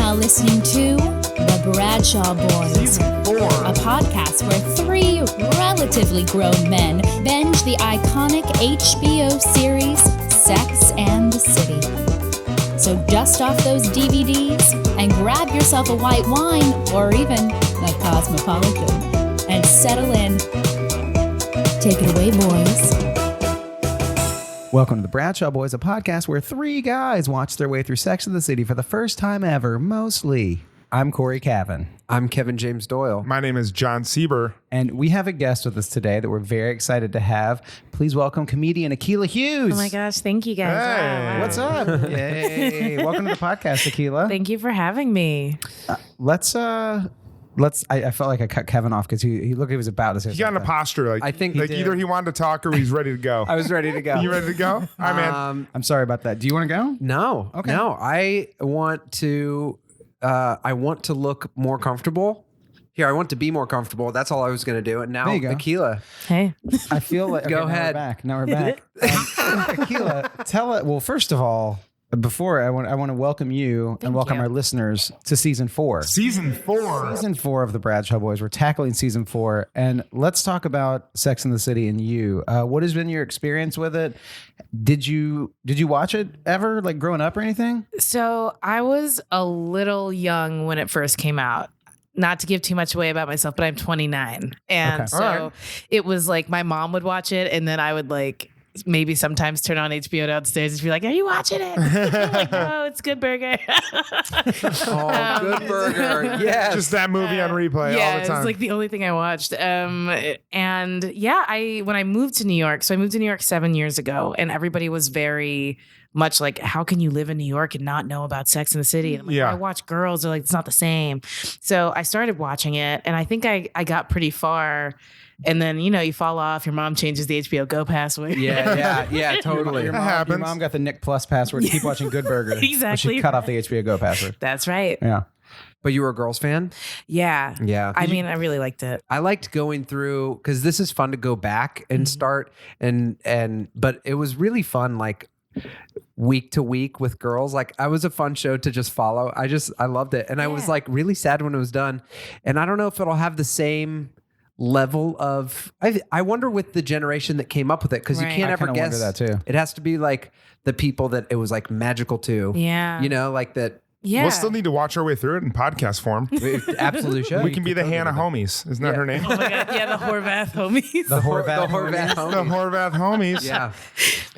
now listening to The Bradshaw Boys, Season 4. a podcast where three relatively grown men binge the iconic HBO series Sex and the City. So dust off those DVDs and grab yourself a white wine or even a Cosmopolitan and settle in. Take it away, boys. Welcome to the Bradshaw Boys, a podcast where three guys watch their way through Sex and the City for the first time ever, mostly. I'm Cory Cavin. I'm Kevin James Doyle. My name is Jon Sieber. And we have a guest with us today that we're very excited to have. Please welcome comedian Akilah Hughes. Oh my gosh, thank you guys. Hey. Wow. What's up? Yay. Welcome to the podcast, Akilah. Thank you for having me. I felt like I cut Kevin off because he looked, he was about to say He got in a something. posture. Like, I think like he did. either he wanted to talk or he's ready to go. I was ready to go. You ready to go? All right, man. I'm sorry about that. Do you want to go? No. Okay. No. I want to look more comfortable. Here, I want to be more comfortable. That's all I was going to do. And now, There you go. Akilah. Hey. I feel like Go now ahead. We're back. Now we're back. Akilah, tell it. Well, first of all, before I want to welcome you and welcome you. our listeners to season 4. Season 4. Season 4 of the Bradshaw Boys. We're tackling season 4, and let's talk about Sex and the City and you. What has been your experience with it? Did you watch it ever, like growing up or anything? So I was a little young when it first came out. Not to give too much away about myself, but I'm 29. And Okay. so All right. it was like my mom would watch it and then I would like maybe sometimes turn on HBO downstairs and be like, are you watching it? I'm like, no, it's Good Burger. Oh, good burger. Yes. Just that movie on replay yeah, all the time. it's like the only thing I watched. And yeah, when I moved to New York, so I moved to New York 7 years ago, and everybody was very much like, how can you live in New York and not know about Sex and the City? And I'm like, Yeah. I watch girls. They're like, it's not the same. So I started watching it, and I think I got pretty far. And then, you fall off. Your mom changes the HBO Go password. Yeah, totally. Your That mom, happens. Your mom got the Nick Plus password to keep watching Good Burger. But Exactly. she cut off the HBO Go password. That's right. Yeah. But you were a girls fan? Yeah. Yeah. I mean, I really liked it. I liked going through, because this is fun to go back and start but it was really fun, like week to week with girls. Like, I was a fun show to just follow. I loved it. And I was Yeah. like really sad when it was done. And I don't know if it'll have the same level of, I wonder with the generation that came up with it, because you Right. can't I ever kinda guess wonder that too. It has to be like the people that it was like magical to. Yeah. Like that. Yeah. We'll still need to watch our way through it in podcast form. We absolutely should. We can be the Hannah homies. Isn't that her name? Oh my God. Yeah, the Horvath homies. The Horvath. The Horvath The homies. Horvath homies. Yeah.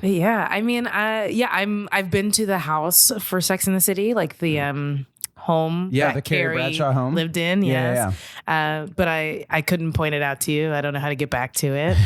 Yeah, I mean, I've been to the house for Sex and the City, like the home Yeah, that the Carrie Bradshaw home. lived in. Yeah, Yes, but I couldn't point it out to you. I don't know how to get back to it.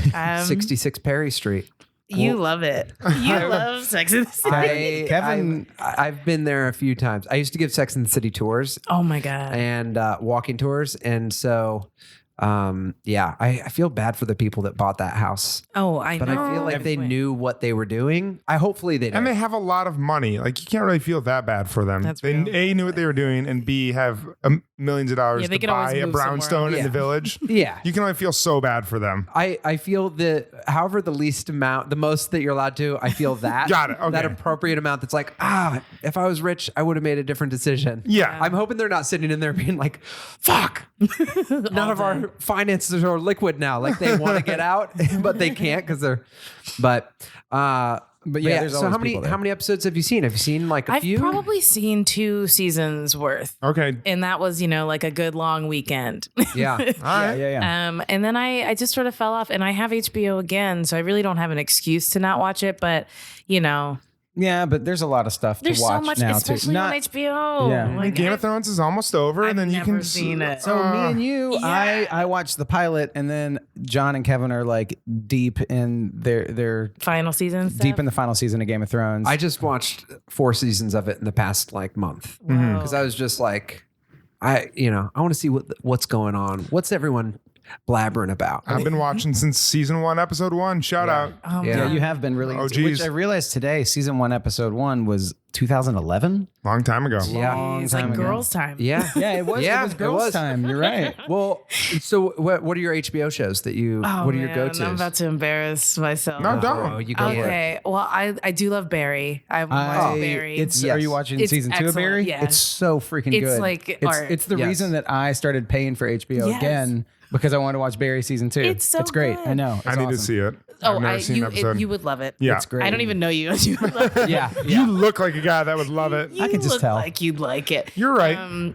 66 Perry Street. You love it. You love Sex and the City. Kevin- I've been there a few times. I used to give Sex and the City tours Oh my God. and walking tours, and so I feel bad for the people that bought that house, Oh, I but know. I feel like they knew what they were doing. Hopefully they did. And they have a lot of money. Like, you can't really feel that bad for them. That's they real. A, knew what they were doing, and B, have millions of dollars Yeah, they to can always buy a move brownstone somewhere in the else. village. Yeah. You can only feel so bad for them. I feel that however the most that you're allowed to, I feel that Got it. Okay. that appropriate amount that's like, if I was rich, I would have made a different decision. Yeah. I'm hoping they're not sitting in there being like, fuck, none of our finances are liquid now. Like, they want to get out, but they can't because they're, but yeah, there's so always how many people there. how many episodes have you seen? Have you seen like a I've few? probably seen 2 seasons worth. Okay. And that was, like a good long weekend. Yeah. All right. Yeah. And then I just sort of fell off, and I have HBO again, so I really don't have an excuse to not watch it. But Yeah, but there's a lot of stuff there's to watch so much, now especially too. on HBO. Yeah. Like, Game of Thrones is almost over, and then you I've can never seen it. So me and you, Yeah. I watched the pilot, and then John and Kevin are like deep in their final season stuff. deep in the final season of Game of Thrones. I just watched 4 seasons of it in the past like month Whoa. because I was just like, I want to see what's going on. What's everyone blabbering about. I've been watching since season 1, episode 1. Shout out. Yeah, you have been really. Oh, which geez. I realized today, season 1, episode 1 was 2011. Long time ago. Yeah. It's like girls' time. Yeah. Yeah, it was. Yeah, it was it girls' was. time. You're right. Well, so what are your HBO shows that you? Oh, what are your man, go-tos? I'm about to embarrass myself. No, don't. Oh, you go for it. Okay. Well, I do love Barry. I watch Barry. It's. Yes. Are you watching It's season 2 of excellent, Barry? yeah. It's so freaking It's good. like art. It's the Yes. reason that I started paying for HBO Yes. again because I wanted to watch Barry season 2. It's so It's great. good. I know. It's I need to awesome. see it. Oh, I've never seen an episode. you would love it. Yeah. It's great. I don't even know you. You would love it. Yeah. You look like a guy that would love it. You I can just look tell. like you'd like it. You're right.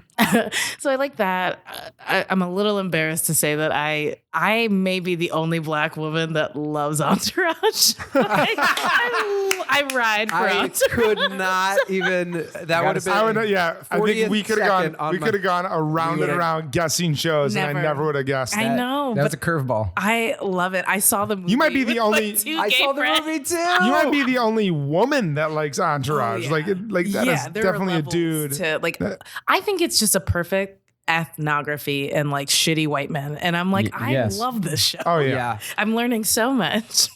So I like that. I'm a little embarrassed to say that I may be the only black woman that loves Entourage. I ride for I Entourage. could not even. That would have been. I would, yeah, I think 40th we could have second gone. on We my- could have gone around and would've- around guessing shows, and I Never. never would have guessed. I know, That was but a curveball. I love it. I saw the movie. You might be the with my only- two I gay saw the friends. movie too. You might be the only woman that likes Entourage. Oh, yeah. Like that is there are definitely a levels dude. to, like, I think it's just a perfect ethnography and like shitty white men, and I'm like, I yes. love this show. Oh yeah, Yeah. I'm learning so much.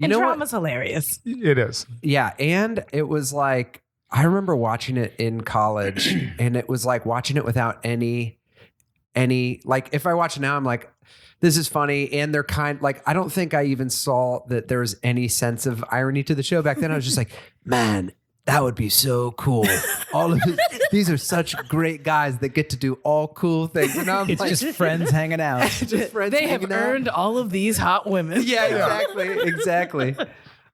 And know what? drama's hilarious. it is. Yeah, and it was like I remember watching it in college, and it was like watching it without any like. If I watch it now, I'm like, this is funny, and they're kind like I don't think I even saw that there was any sense of irony to the show back then. I was just like, man, that would be so cool. All of these are such great guys that get to do all cool things. And now I'm It's like, just friends hanging out. just friends They have hanging out. earned all of these hot women. Yeah, exactly.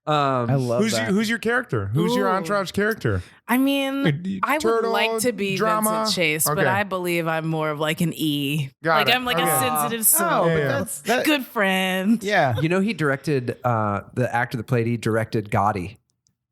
I love that. Who's your character? Who's your Ooh. Entourage character? I mean, I would Turtle, like to be drama? Vincent Chase, but Okay. I believe I'm more of like an E. Got like it. I'm like Okay. a sensitive soul. Oh, Yeah, but yeah. that's Good friend. Yeah. You know, he directed the actor that played. He directed Gotti,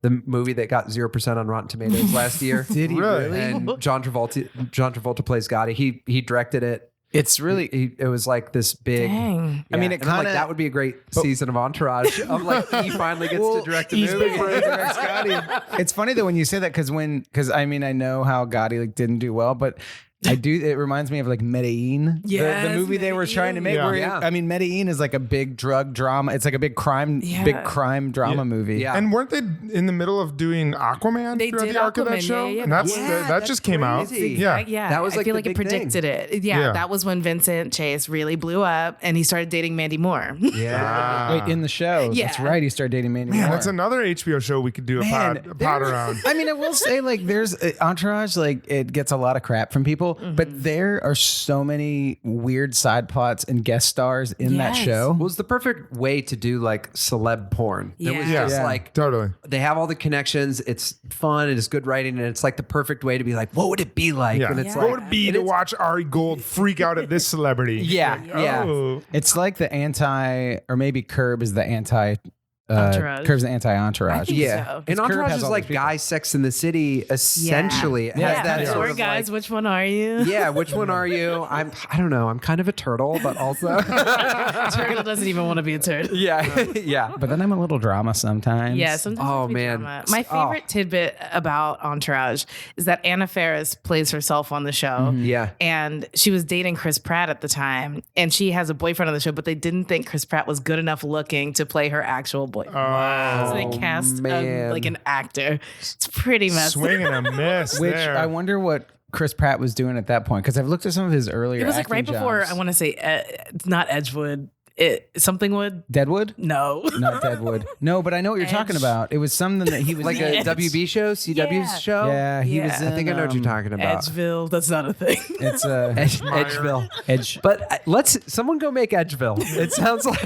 the movie that got 0% on Rotten Tomatoes last year. Did he Really? really? And John Travolta plays Gotti. He directed it. It's really. It was like this big. Dang. I mean, Yeah. it And I'm like, kinda- that would be a great season of Entourage. I'm like, he finally gets to direct a He's movie. big for Direct Gotti. It's funny though when you say that because I mean I know how Gotti like didn't do well, but I do. It reminds me of like Medellin, Yes, the movie they were trying to make. Yeah. Where Yeah. I mean, Medellin is like a big drug drama. It's like a big crime drama Yeah. movie. Yeah. And weren't they in the middle of doing Aquaman They throughout did the arc of that Aquaman, show? yeah, yeah. And that's Yeah, that that's just came out. crazy. Yeah. Yeah, That was, I like, feel the like it big thing. predicted it. Yeah, Yeah. that was when Vincent Chase really blew up and he started dating Mandy Moore. Yeah. Ah. Wait, in the show. Yeah. That's right. He started dating Mandy Man, Moore. that's another HBO show we could do a pod there- around. I mean, I will say, like, there's Entourage, like, it gets a lot of crap from people, but there are so many weird side plots and guest stars in that Yes. show. Well, it was the perfect way to do like celeb porn. It was Yeah. just Yeah. like Totally. they have all the connections. It's fun. It is good writing, and it's like the perfect way to be like, what would it be like? Yeah. And it's Yeah. What would it be and to it's- watch Ari Gold freak out at this celebrity? Yeah, yeah. Oh. It's like the anti, or maybe Curb is the anti. Entourage. Curb's the anti-entourage. think Yeah, so. and Curb Entourage has is all like these people. guy Sex in the City. Essentially, It has Yeah. that Yeah. sort Or of guys, like, which one are you? yeah. Which one are you? I don't know. I'm kind of a turtle, but also Turtle doesn't even want to be a turtle. yeah, yeah. But then I'm a little drama sometimes. Yeah, sometimes Oh, it'll be man. drama. My Oh. favorite tidbit about Entourage is that Anna Faris plays herself on the show. Yeah. And she was dating Chris Pratt at the time, and she has a boyfriend on the show, but they didn't think Chris Pratt was good enough looking to play her actual boyfriend. So they cast man. like an actor. It's pretty messed up. Swing and a miss Which there. I wonder what Chris Pratt was doing at that point, because I've looked at some of his earlier. It was like acting right before, jobs. I want to say, it's not Edgewood. Something would? Deadwood. No. Not Deadwood. No, but I know what you're talking Edge. about. It was something that he was Like in. a WB show, CW's Yeah. show. Yeah, he was. Yeah. In, I think I know what you're talking about. Edgeville. That's not a thing. It's Edgeville. Edge. But let's someone go make Edgeville. It sounds like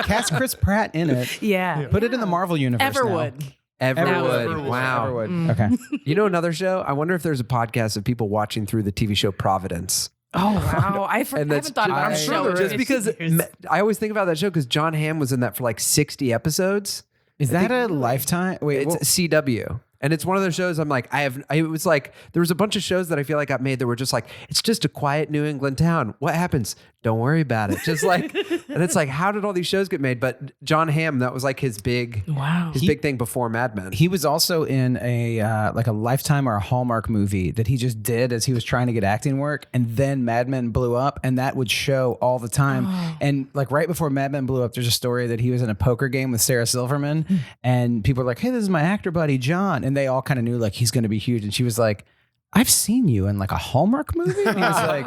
Cast Chris Pratt in it. Yeah. Put it in the Marvel universe. now. Everwood. Everwood. Everwood. Wow. Everwood. Okay. You know another show? I wonder if there's a podcast of people watching through the TV show Providence. Oh, wow. I haven't thought about I'm a sure show in there Just 50 because years. I always think about that show because John Hamm was in that for like 60 episodes. Is that a Lifetime? Wait, It's what- CW. And it's one of those shows I'm like, it was like, there was a bunch of shows that I feel like got made that were just like, it's just a quiet New England town. What happens? Don't worry about it. Just like, and it's like, how did all these shows get made? But John Hamm, that was like his big thing before Mad Men. He was also in a like a Lifetime or a Hallmark movie that he just did as he was trying to get acting work, and then Mad Men blew up, and that would show all the time. And like right before Mad Men blew up, there's a story that he was in a poker game with Sarah Silverman, and people were like, "Hey, this is my actor buddy John," and they all kind of knew like he's going to be huge, and she was like, I've seen you in like a Hallmark movie. And he was like,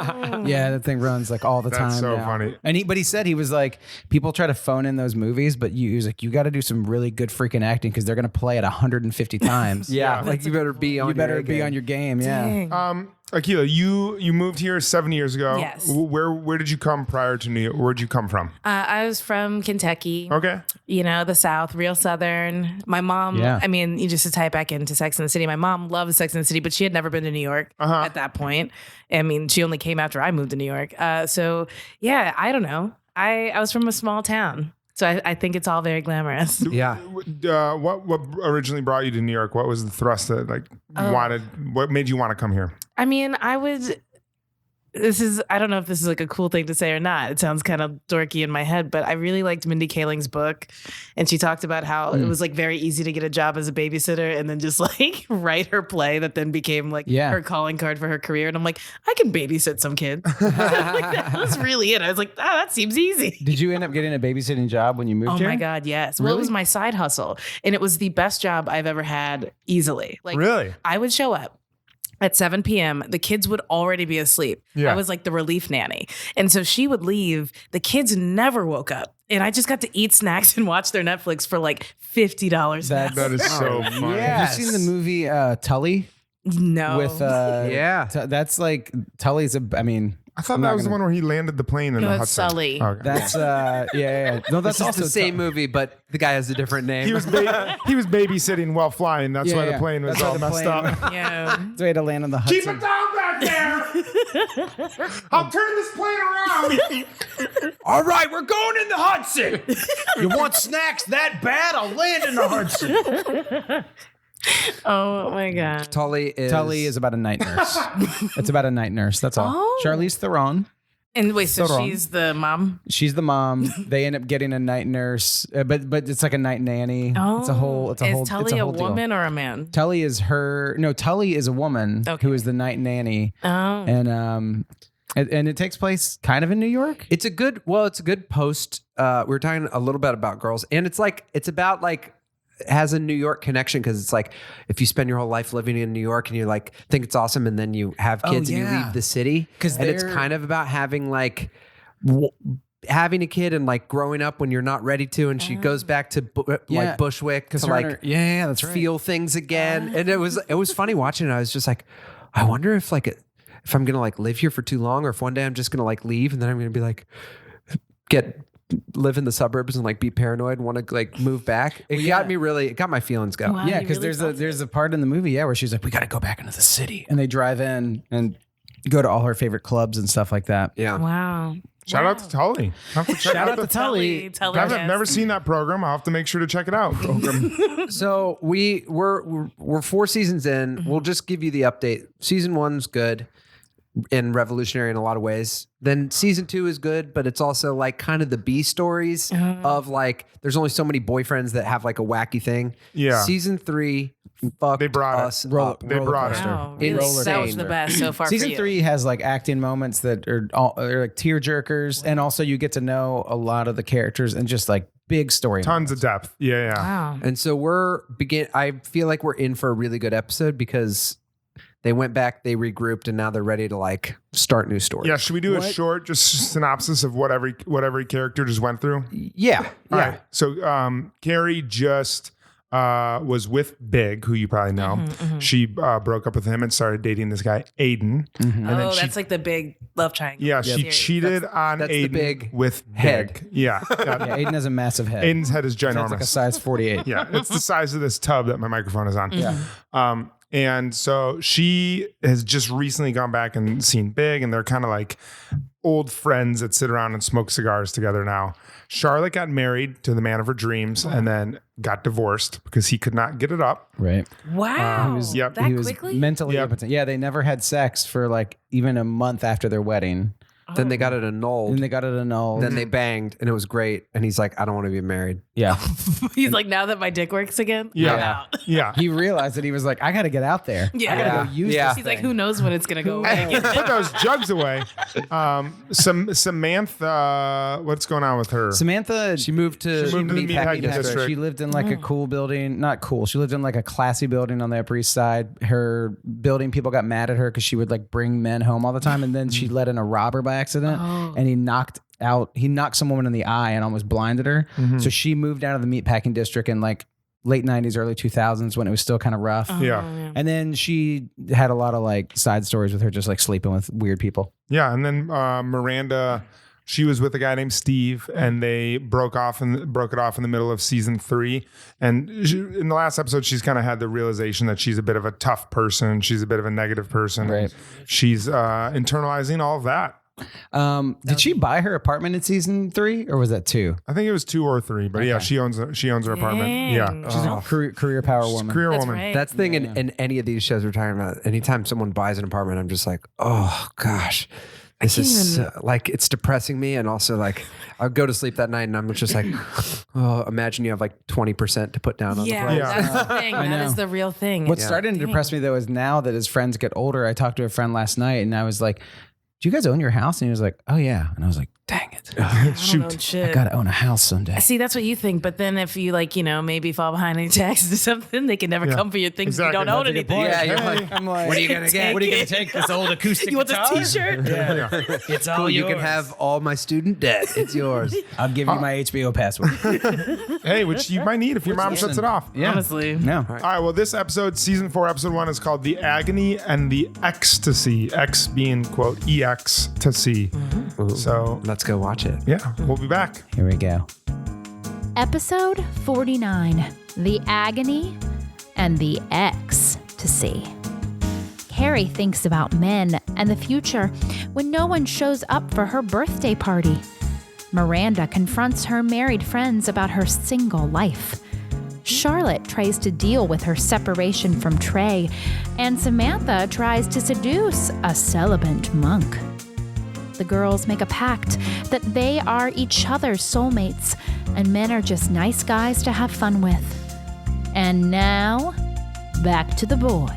yeah, that thing runs like all the time. That's so now. funny. And but he said he was like, people try to phone in those movies, but he was like, you got to do some really good freaking acting because they're going to play it 150 times. Like you better be on. You better be on your game. Dang. Yeah. Akilah, you moved here 7 years ago. Yes. Where did you come prior to New York? Where'd you come from? I was from Kentucky. Okay. You know, the South, real Southern. My mom, I mean, you just to tie it back into Sex and the City. My mom loves Sex and the City, but she had never been to New York at that point. I mean, she only came after I moved to New York. So yeah, I don't know. I was from a small town. So I think it's all very glamorous. Yeah. What originally brought you to New York? What was the thrust that what made you want to come here? I mean, I don't know if this is like a cool thing to say or not. It sounds kind of dorky in my head, but I really liked Mindy Kaling's book. And she talked about how it was like very easy to get a job as a babysitter and then just like write her play that then became like her calling card for her career. And I'm like, I can babysit some kids. Like, that was really it. I was like, that seems easy. Did you end up getting a babysitting job when you moved here? Oh my God, yes. Well, it was my side hustle. And it was the best job I've ever had easily. Like, really? I would show up at 7 p.m., the kids would already be asleep. Yeah. I was like the relief nanny. And so she would leave. The kids never woke up. And I just got to eat snacks and watch their Netflix for like $50. That is so funny. Have you seen the movie Tully? No. With that's like Tully's I thought that was the one where he landed the plane in the Hudson. Sully. Okay. That's No, that's It's also the same movie, but the guy has a different name. He was babysitting while flying. That's why the plane was all messed up. Yeah. That's the way to land on the Hudson. Keep it down back there. I'll turn this plane around. All right, we're going in the Hudson. You want snacks that bad? I'll land in the Hudson. Oh my God. Tully is about a night nurse. It's about a night nurse. That's all. Oh. Charlize Theron. And wait, so Theron. she's the mom? She's the mom. They end up getting a night nurse, but it's like a night nanny. Oh. It's a whole. Is Tully a whole deal. woman or a man? Tully is her. No, Tully is a woman who is the night nanny. Oh. And it takes place kind of in New York. It's a good post. We were talking a little bit about girls, and it's about it has a New York connection because it's like if you spend your whole life living in New York and you like think it's awesome, and then you have kids and you leave the city, and it's kind of about having having a kid and like growing up when you're not ready to, and she goes back to like Bushwick to like that's right. feel things again, and it was funny watching it. I was just like, I wonder if I'm gonna like live here for too long, or if one day I'm just gonna like leave and then I'm gonna be like live in the suburbs and like be paranoid and want to like move back. It got my feelings going. Wow, Yeah, because there's a part in the movie, where she's like, we got to go back into the city, and they drive in and go to all her favorite clubs and stuff like that. Yeah. Wow. Shout out to Tully. Shout out to Tully. I've never seen that program. I'll have to make sure to check it out. So we're 4 seasons in. We'll just give you the update. Season 1's good and revolutionary in a lot of ways. Then season 2 is good, but it's also like kind of the B stories of like there's only so many boyfriends that have like a wacky thing. Yeah. Season 3 They brought us it. up. They brought it. Wow. Insane. That was the best so far. Season for you. 3 has like acting moments that are like tear jerkers, and also you get to know a lot of the characters and just like big story. Tons of depth. Yeah. Wow. And so I feel like we're in for a really good episode because they went back, they regrouped, and now they're ready to like start new stories. Yeah. Should we do a short just synopsis of what every character just went through? Yeah. All right. So Carrie just was with Big, who you probably know. She broke up with him and started dating this guy, Aiden. And then that's like the big love triangle. Yeah, she cheated on that's the Aiden big with head. Big. Yeah. Yeah, Aiden has a massive head. Aiden's head is It's ginormous. like a size 48. Yeah, it's the size of this tub that my microphone is on. Yeah. And so she has just recently gone back and seen Big, and they're kind of like old friends that sit around and smoke cigars together now. Charlotte got married to the man of her dreams and then got divorced because he could not get it up. Right. Wow. Yep. That He was quickly? mentally Yep. impotent. Yeah, they never had sex for like even a month after their wedding. Then they got it annulled. And they got it annulled. Then they banged and it was great. And he's like, I don't want to be married. yeah. He's like, now that my dick works again, Yeah. I'm out. Yeah. He realized that he was like, I got to get out there. Yeah. I got to go use Yeah. this He's like, thing. who knows when it's gonna go away? Put those jugs away. Samantha, what's going on with her? Samantha, She moved to She moved to the Meatpacking District. She lived in like a cool building, not cool. She lived in like a classy building on the Upper East Side. Her building people got mad at her because she would like bring men home all the time, and then she let in a robber by accident, and he knocked some woman in the eye and almost blinded her. So she moved out of the Meatpacking District in like late 90s, early 2000s when it was still kind of rough. Yeah. And then she had a lot of like side stories with her just like sleeping with weird people. Yeah. And then Miranda, she was with a guy named Steve, and they broke it off in the middle of season 3. And in the last episode, she's kind of had the realization that she's a bit of a tough person. She's a bit of a negative person. Right. She's internalizing all of that. Did she buy her apartment in season 3 or was that 2? I think it was 2 or 3, but yeah, she owns her apartment. Dang. Yeah. She's Oh, career power woman. Career That's woman. right. That's the thing in any of these shows we're talking about. Anytime someone buys an apartment, I'm just like, oh gosh, this is like, it's depressing me. And also like, I'll go to sleep that night and I'm just like, oh, imagine you have like 20% to put down on the Yeah, place. Yeah. that's the thing. That know. is the real thing. What's starting to depress me though is now that his friends get older. I talked to a friend last night and I was like, do you guys own your house? And he was like, oh yeah. And I was like, dang it. Shoot. I gotta own a house someday. See, that's what you think. But then if you like, maybe fall behind any taxes or something, they can never come for your things if you Exactly. don't own That's a good anything. point. Yeah, you're Hey. like, I'm like, what are you gonna get? What are you gonna take? This old acoustic You want this guitar? t-shirt? Yeah. It's all Cool, you yours. can have all my student debt. It's yours. I'll give you my HBO password. Hey, which you might need if your mom shuts it off. Yeah. Honestly. No. All right. Well, this episode, season 4, episode 1, is called "The Agony and the Ecstasy." X being quote EX to C. So Let's go watch it. yeah, we'll be back. Here we go. Episode 49, The Agony and the Ecstasy. Carrie thinks about men and the future when no one shows up for her birthday party. Miranda confronts her married friends about her single life. Charlotte tries to deal with her separation from Trey, and Samantha tries to seduce a celibate monk. The girls make a pact that they are each other's soulmates, and men are just nice guys to have fun with. And now, back to the boys.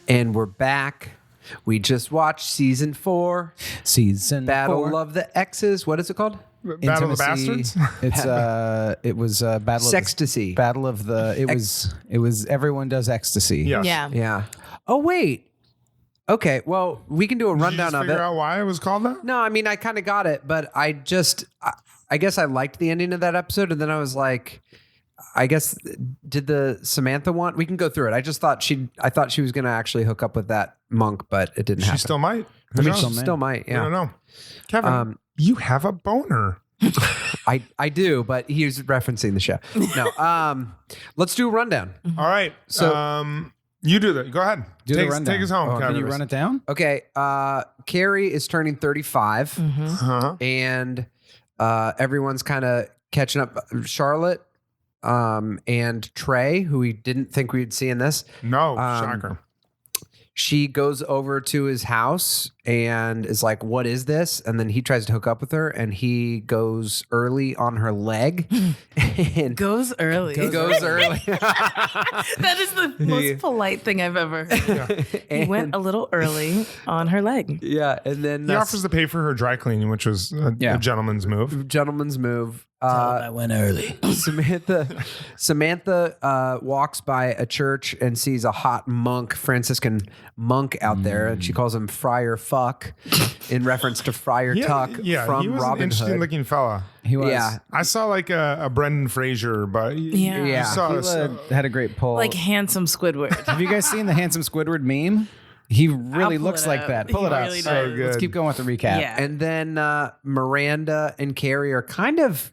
And we're back. We just watched season 4, Season Battle 4. of the Exes. What is it called? Battle of the Intimacy. Bastards. It was Battle Sextasy. Battle of the it was everyone does ecstasy. Yes. Yeah. Yeah. Oh, wait. Okay. Well, we can do a Did you rundown just of figure it. out why it was called that? No, I mean, I kind of got it, but I guess I liked the ending of that episode. And then I was like, I guess, did the Samantha want? We can go through it. I thought she was going to actually hook up with that monk, but it didn't She happen. still might. Who I mean, knows? she still might. I Yeah. don't know. Kevin, you have a boner. I do, but he was referencing the show. No. Let's do a rundown. All right. So- You do that. Go ahead. Do the rundown. Take us home. Can you run it down? Okay. Carrie is turning 35 Uh-huh. and everyone's kind of catching up. Charlotte and Trey, who we didn't think we'd see in this. No, shocker. She goes over to his house and is like, what is this? And then he tries to hook up with her and he goes early on her leg. and Goes early. he goes early. That is the most polite thing I've ever heard. He went a little early on her leg. Yeah. And then He offers to pay for her dry cleaning, which was a gentleman's move. gentleman's move. I went early. Samantha walks by a church and sees a hot Franciscan monk out there, and she calls him Friar Fuck in reference to Friar Tuck he from was an Robin interesting Hood. looking fella. He was. Yeah. I saw like a Brendan Fraser, but Yeah. you Yeah. saw Akilah had a great pull. Like handsome Squidward. have you guys seen the handsome Squidward meme? He really pull looks it like up. that. Pull He it up. really So does. good. Let's keep going with the recap. Yeah. And then Miranda and Carrie are kind of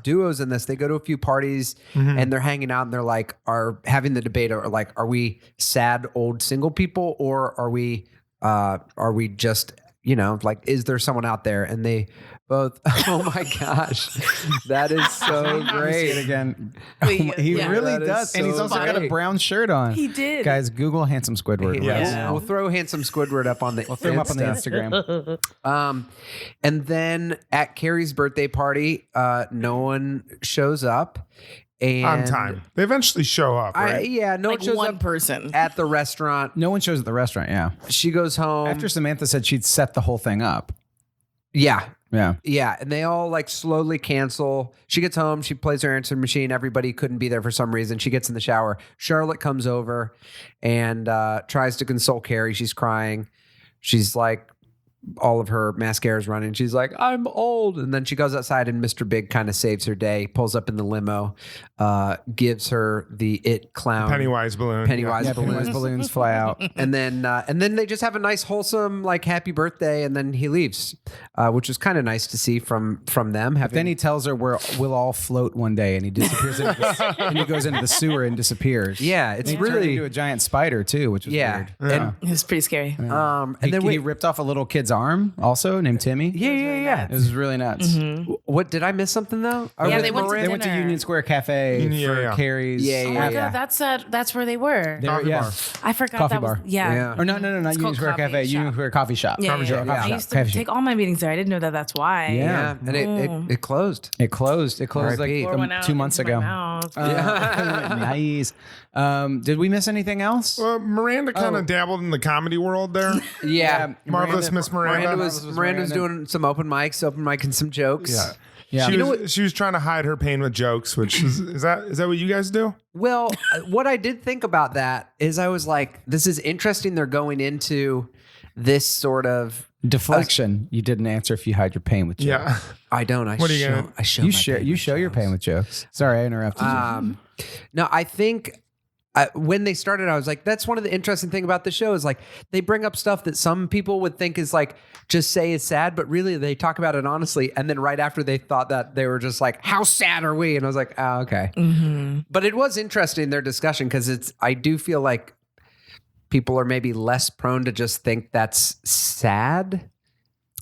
duos in this. They go to a few parties and they're hanging out and they're like, are having the debate or like, are we sad old single people or are we just you know, like, is there someone out there? And they both, oh my gosh, that is so See it great. again. Wait, He yeah. really That is does. And he's so also got a great. brown shirt on. He did. Guys, Google handsome Squidward. Yeah. right now. We'll throw handsome Squidward up on the We'll throw him up on the Insta. Instagram. And then at Carrie's birthday party, no one shows up. And On time. They eventually show up, right? no Like one shows one up person. at the restaurant. No one shows at the restaurant, yeah. She goes home. After Samantha said she'd set the whole thing up. Yeah. Yeah. Yeah. And they all like slowly cancel. She gets home. She plays her answering machine. Everybody couldn't be there for some reason. She gets in the shower. Charlotte comes over and tries to console Carrie. She's crying. She's like, all of her mascara's running. She's like, I'm old. And then she goes outside and Mr. Big kind of saves her day, pulls up in the limo, gives her the it clown. Pennywise balloon. Pennywise Yeah, balloons. Pennywise balloons fly out. And then they just have a nice wholesome like happy birthday and then he leaves, which was kind of nice to see from them. Then he tells her we'll all float one day, and he disappears into and he goes into the sewer and disappears. Yeah, it's And he turned really into a giant spider too, which was yeah. weird. And It was pretty scary. and He, then he wait, ripped off a little kid's arm, also named Timmy. yeah. It was really nuts. What did I miss something though? Yeah, With they went to They went to dinner. Union Square Cafe Yeah, for yeah. Carrie's. Yeah, Oh yeah, my yeah. God, that's where they were. They were- Coffee yeah. bar. I forgot Coffee that was bar. yeah. Or no, not It's Union called Square coffee Cafe. Union shop. Square Coffee Shop. Yeah, Coffee shop. I used to Coffee shop. take all my meetings there. I didn't know that that's why. Yeah. And it closed. It closed. It closed R.I.P. like Went out 2 months into my ago. mouth. Nice. Did we miss anything else? Well, Miranda kind of dabbled in the comedy world there. Yeah. Marvelous Miss Miranda. Miranda was doing some open micing some jokes. Yeah. Yeah. She was trying to hide her pain with jokes, which is that what you guys do? Well, what I did think about that is I was like, this is interesting. They're going into this sort of Deflection. You didn't answer if you hide your pain with jokes. Yeah. I don't. What are you gonna- I show You my share. pain You with show your jokes. pain with jokes. Sorry, I interrupted you. No, I think when they started, I was like, that's one of the interesting thing about the show is like they bring up stuff that some people would think is like just say is sad, but really they talk about it honestly. And then right after they thought that they were just like, how sad are we? And I was like, oh, okay. But it was interesting their discussion because I do feel like people are maybe less prone to just think that's sad.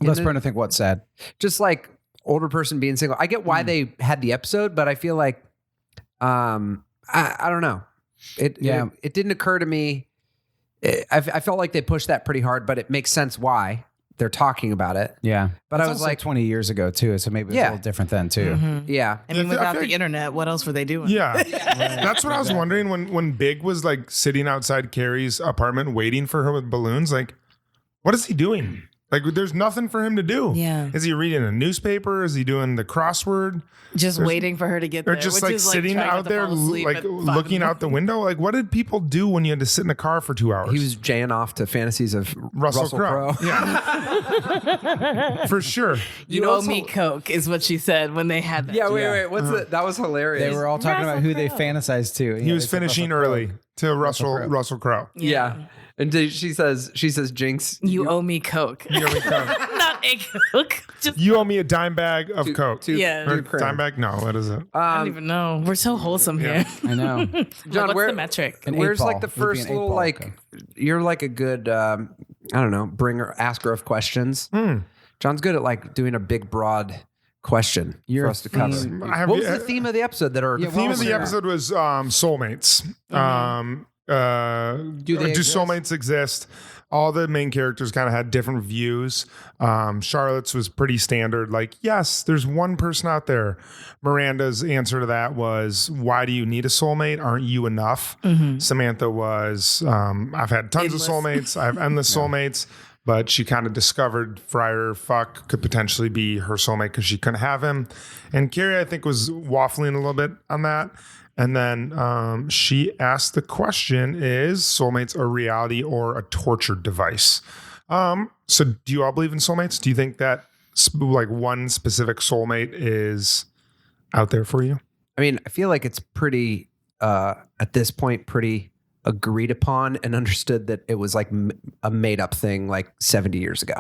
Less prone to think what's sad. Just like older person being single. I get why they had the episode, but I feel like I don't know. It didn't occur to me. I felt like they pushed that pretty hard, but it makes sense why they're talking about it. Yeah, But It's I was also like, 20 years ago too, so maybe it was Yeah. a little different then too. yeah, I mean, I without feel the like- internet, what else were they doing? Yeah. That's what I was wondering when Big was like sitting outside Carrie's apartment waiting for her with balloons. Like, what is he doing? Like, there's nothing for him to do. Yeah. Is he reading a newspaper? Is he doing the crossword? Just waiting for her to get Or there. just which like is, sitting trying not out to there, fall asleep like at 5 looking out the window? Like, what did people do when you had to sit in a car for 2 hours? he was jaying off to fantasies of Russell Crowe. Crowe. Yeah. For sure. You You owe also- me Coke, is what she said when they had that. Yeah, wait. What's that? That was hilarious. They were all talking about who they Russell Crowe. fantasized to. He was finishing early to Russell Crowe. yeah. And she says, Jinx, You owe me Coke. Not a Coke. Just, You owe me a dime bag of Coke. yeah. Or dime bag? No, what is it? I don't even know. We're so wholesome here. I know. John, What's where the metric? An Where's 8 like the ball. It would be first an 8 little ball, like okay. you're like a good I don't know asker of questions. John's good at like doing a big broad question You're for us to cover. I What was the theme of the episode that are Yeah, The theme of the Well, episode was soulmates. Do they exist? soulmates exist? All the main characters kind of had different views. Charlotte's was pretty standard. Like, yes, there's one person out there. Miranda's answer to that was, why do you need a soulmate? Aren't you enough? Samantha was, I've had tons Endless. of soulmates. I have endless soulmates. But she kind of discovered Friar Fuck could potentially be her soulmate because she couldn't have him. And Carrie, I think, was waffling a little bit on that. And then she asked the question, is soulmates a reality or a torture device? So do you all believe in soulmates? Do you think that like one specific soulmate is out there for you? I mean, I feel like it's pretty at this point pretty agreed upon and understood that it was like a made up thing like 70 years ago.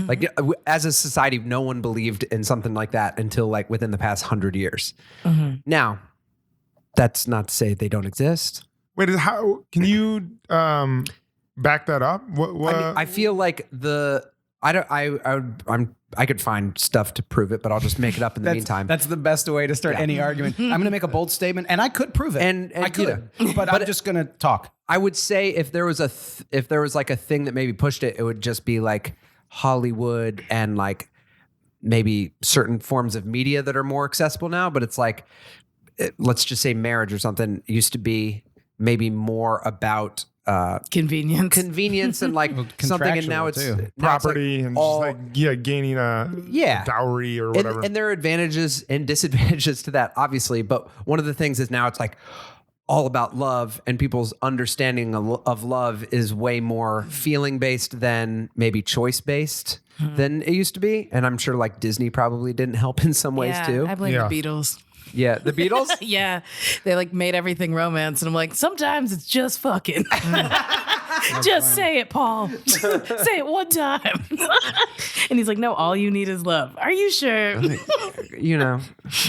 Like as a society, no one believed in something like that until like within the past 100 years. Now, that's not to say they don't exist. Wait, how can you back that up? What? I mean, I feel like I could find stuff to prove it, but I'll just make it up in the meantime. That's the best way to start any argument. I'm going to make a bold statement, and I could prove it, And I could, but I'm just going to talk. I would say if there was like a thing that maybe pushed it, it would just be like Hollywood and like maybe certain forms of media that are more accessible now. But it's like, let's just say marriage or something used to be maybe more about Convenience and like something, and now it's too. Property like and all, just like gaining a dowry or whatever. and there are advantages and disadvantages to that, obviously. But one of the things is now it's like all about love, and people's understanding of love is way more feeling based than maybe choice based than it used to be. And I'm sure like Disney probably didn't help in some ways too. I blame the Beatles. Yeah, the Beatles. Yeah, they like made everything romance, and I'm like, sometimes it's just fucking. Just say it, Paul. Say it one time. And he's like, no, all you need is love. Are you sure?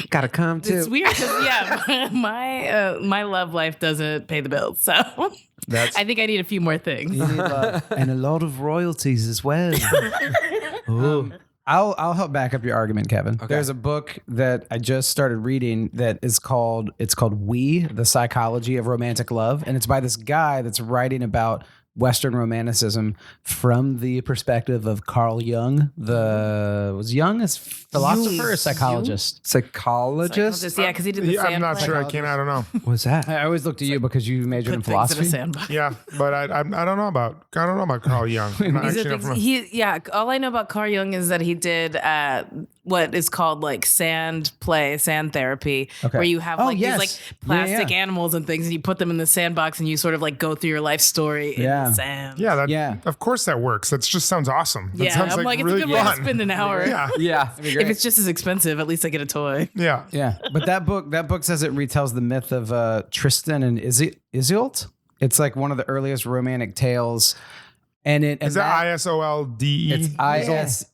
Gotta come too. It's weird because my love life doesn't pay the bills, so I think I need a few more things. You need love and a lot of royalties as well. I'll help back up your argument, Kevin. Okay. There's a book that I just started reading that is called We, The Psychology of Romantic Love. And it's by this guy that's writing about Western romanticism from the perspective of Carl Jung. Was Jung a philosopher or psychologist? Psychologist? Yeah, because he did the I'm not sure. I don't know. What's that? I always look to you because you majored in Put things in philosophy. a sandbox. Yeah, but I don't know about Carl Jung. I'm not These are actually things, all I know about Carl Jung is that he did what is called like sand therapy, where you have these like plastic animals and things, and you put them in the sandbox, and you sort of like go through your life story in the sand. Yeah, of course that works. That just sounds awesome. That sounds I'm like it's really a good way to spend an hour. Yeah. If it's just as expensive, at least I get a toy. Yeah. Yeah. But that book says it retells the myth of Tristan and Iseult. It's like one of the earliest romantic tales. And is that ISOLDE? It's ISEULT.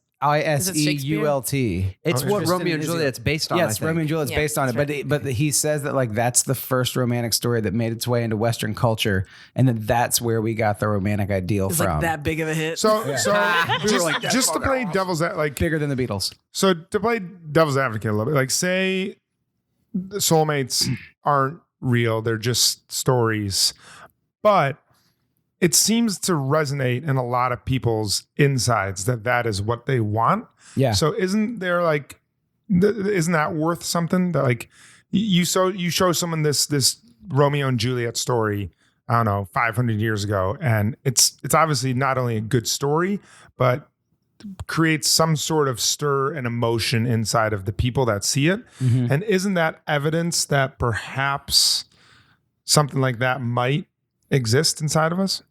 It's what Romeo and Juliet's based on. Yes, Romeo and Juliet's based on it. right. But he says that like that's the first romantic story that made its way into Western culture, and that's where we got the romantic ideal It's from. like that big of a hit. So just to play devil's like Bigger than the Beatles. So to play devil's advocate a little bit, like say the soulmates aren't real, they're just stories, but it seems to resonate in a lot of people's insides that is what they want. Yeah. So isn't that worth something? That like you show someone this Romeo and Juliet story, I don't know, 500 years ago, and it's obviously not only a good story, but creates some sort of stir and emotion inside of the people that see it. Mm-hmm. And isn't that evidence that perhaps something like that might exist inside of us?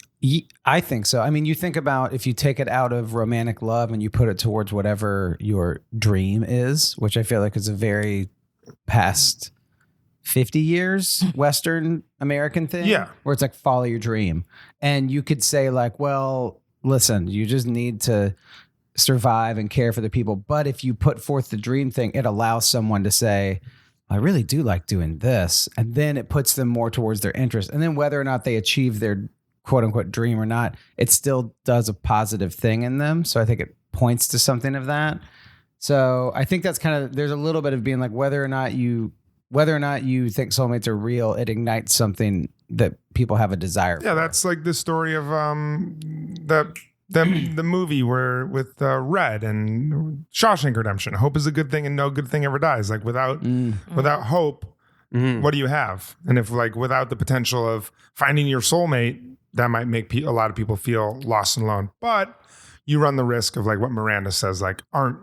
I think so. I mean, you think about if you take it out of romantic love and you put it towards whatever your dream is, which I feel like is a very past 50 years Western American thing. Yeah. Where it's like follow your dream. And you could say like, well, listen, you just need to survive and care for the people. But if you put forth the dream thing, it allows someone to say, I really do like doing this. And then it puts them more towards their interest. And then whether or not they achieve their quote unquote dream or not, it still does a positive thing in them. So I think it points to something of that. So I think that's kind of, there's a little bit of being like, whether or not you think soulmates are real, it ignites something that people have a desire for. Yeah, that's like the story of the movie where with Red and Shawshank Redemption. Hope is a good thing and no good thing ever dies. Like without hope, what do you have? And if like without the potential of finding your soulmate, that might make a lot of people feel lost and alone. But you run the risk of like what Miranda says, like aren't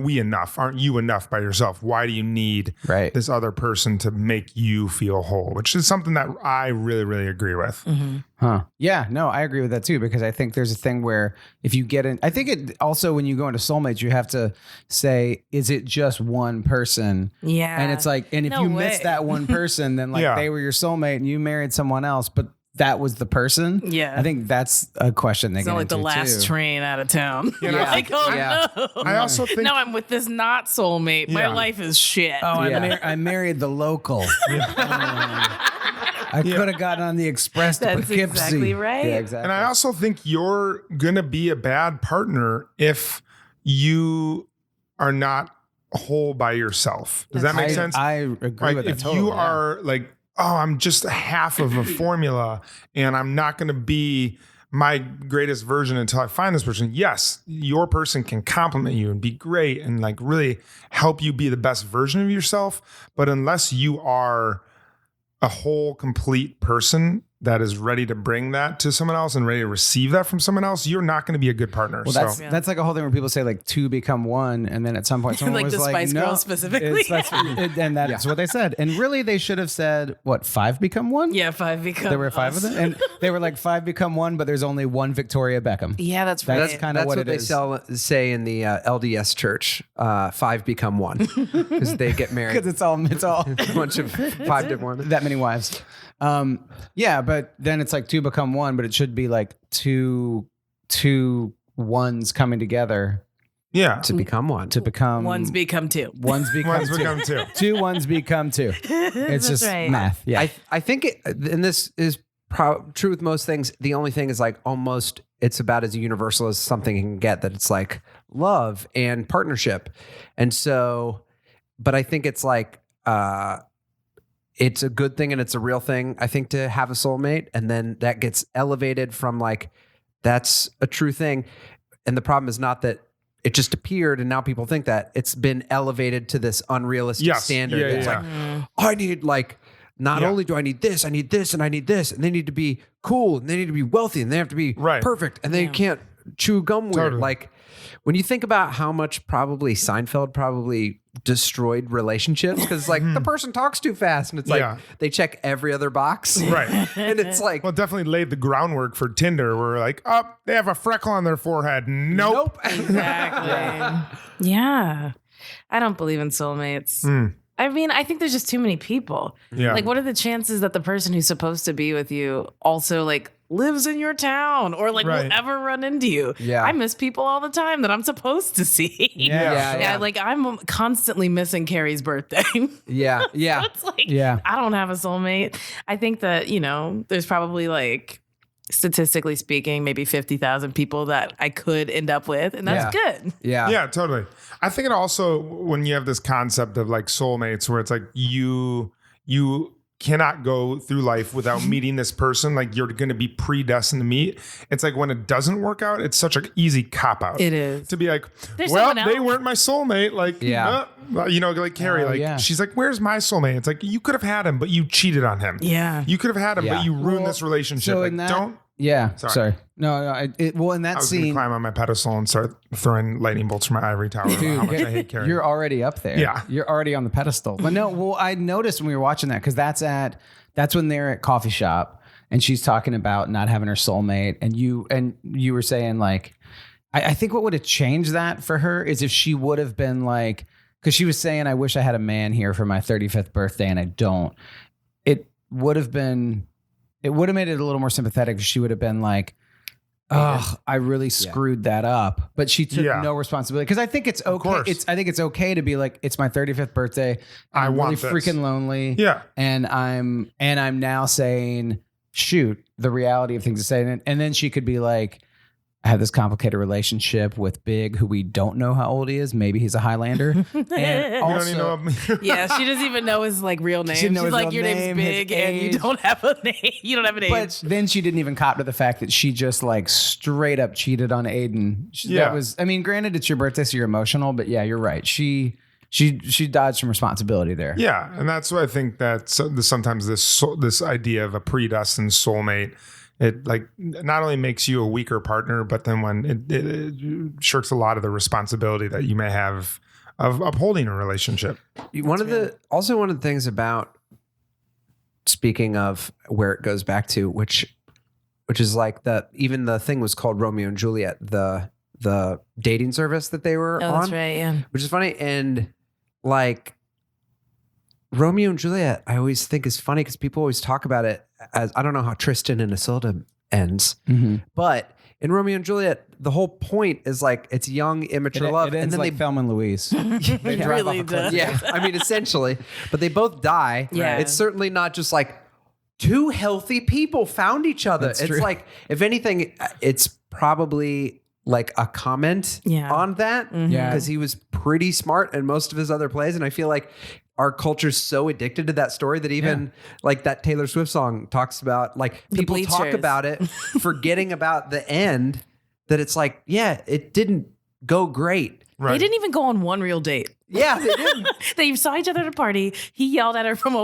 we enough? Aren't you enough by yourself? Why do you need this other person to make you feel whole? Which is something that I really, really agree with. Mm-hmm. Huh. Yeah, no, I agree with that too, because I think there's a thing where if you get in, I think it also, when you go into soulmates, you have to say, is it just one person? Yeah. And it's like, and if you miss that one person, then like they were your soulmate and you married someone else, but that was the person. Yeah. I think that's a question they it's get not like the last too. train out of town. You know, like, no. I also think now I'm with this not soulmate. My life is shit. Oh, I married the local. I I could have gotten on the express to That's Poughkeepsie. exactly right. Yeah, exactly. And I also think you're gonna be a bad partner if you are not whole by yourself. Does that make sense? I agree Like with that if totally. you are like, oh, I'm just half of a formula and I'm not going to be my greatest version until I find this person. Yes, your person can compliment you and be great and like really help you be the best version of yourself. But unless you are a whole, complete person that is ready to bring that to someone else and ready to receive that from someone else, you're not going to be a good partner. Well, that's like a whole thing where people say like two become one, and then at some point someone Like was the like, Spice no, Girls specifically. and that's what they said. And really, they should have said what, 5 become one? Yeah, 5 become. There were 5 of them, and they were like 5 become one, but there's only one Victoria Beckham. Yeah, that's right. That's kind of what it they is. say in the LDS church. 5 become one because they get married. Because it's all a bunch of 5 different ones. that many wives. Yeah, but then it's like 2 become one, but it should be like two ones coming together yeah. To become one. to become Ones become 2. ones become Ones two. become 2. 2 ones become 2. It's That's just right. math. Yeah. I think, and this is true with most things. The only thing is like almost it's about as universal as something can get, that it's like love and partnership. And so, but I think it's like, it's a good thing and it's a real thing, I think, to have a soulmate. And then that gets elevated from like, that's a true thing. And the problem is not that it just appeared and now people think that. It's been elevated to this unrealistic Yes. standard. Yeah, It's yeah. like, I need like, not only do I need this, I need this, and I need this, and they need to be cool, and they need to be wealthy, and they have to be Right. perfect, and they can't chew gum weird. Totally. Like when you think about how much probably Seinfeld probably destroyed relationships because like the person talks too fast, and it's like Yeah. they check every other box, Right. and it's like, Well, it definitely laid the groundwork for Tinder. Where we're like, oh, they have a freckle on their forehead. Nope. Exactly. Yeah. I don't believe in soulmates. I mean, I think there's just too many people. Yeah. Like, what are the chances that the person who's supposed to be with you also like lives in your town or like Right. will ever run into you? Yeah. I miss people all the time that I'm supposed to see. Yeah. Like I'm constantly missing Carrie's birthday. yeah. It's like, Yeah. I don't have a soulmate. I think that, there's probably like, statistically speaking, maybe 50,000 people that I could end up with. And that's good. Yeah. Yeah, totally. I think it also, when you have this concept of like soulmates where it's like you cannot go through life without meeting this person, like you're going to be predestined to meet. It's like when it doesn't work out, it's such an easy cop out. It is. To be like, There's well, someone they else. weren't my soulmate. Like, like Carrie, Oh, like yeah. she's like, where's my soulmate? It's like, you could have had him, but you cheated on him. Yeah. You could have had him, Yeah. but you ruined this relationship. so Like, in that- don't. Yeah. Sorry. Sorry. No. Well, in I that was going to scene, climb on my pedestal and start throwing lightning bolts from my ivory tower. about how much I hate Carrie. you're already up there. Yeah. You're already on the pedestal. But no, well, I noticed when we were watching that, because that's when they're at coffee shop and she's talking about not having her soulmate. And you were saying like, I think what would have changed that for her is if she would have been like, because she was saying, I wish I had a man here for my 35th birthday and I don't. It would have made it a little more sympathetic if she would have been like, oh, I really screwed that up. But she took Yeah. no responsibility. Because I think it's okay. course. I think it's okay to be like, it's my 35th birthday. And I I'm want really this. freaking lonely. Yeah. And I'm now saying, shoot, the reality of things to say. And then she could be like, I have this complicated relationship with Big, who we don't know how old he is. Maybe he's a Highlander. And You don't even also, know. Yeah, she doesn't even know his like real name. didn't know She's his like, real your name, name's his Big, and you age. don't have a name. You don't have an age. but then she didn't even cop to the fact that she just like straight up cheated on Aiden. Yeah. That was, I mean, granted, it's your birthday, so you're emotional, but yeah, you're right. She dodged some responsibility there. Yeah, and that's why I think that sometimes this idea of a predestined soulmate, it like not only makes you a weaker partner, but then when it shirks a lot of the responsibility that you may have of upholding a relationship. One of the things about, speaking of where it goes back to, which is like even the thing was called Romeo and Juliet, the dating service that they were oh, on, that's right. Yeah. which is funny. And like Romeo and Juliet, I always think is funny because people always talk about it as, I don't know how Tristan and Isolde ends, but in Romeo and Juliet, the whole point is like it's young, immature love, It ends and then like Thelma and Louise. They drive really off a cliff. does. yeah, I mean, essentially, but they both die. Yeah. It's certainly not just like two healthy people found each other. That's It's true. like, if anything, it's probably like a comment on that. Yeah. Because he was pretty smart in most of his other plays. And I feel like our culture's so addicted to that story that even like that Taylor Swift song talks about, like The people talk bleachers. about it, forgetting about the end, that it's like, yeah, it didn't go great. Right. They didn't even go on one real date. Yeah, they didn't. They saw each other at a party. He yelled at her from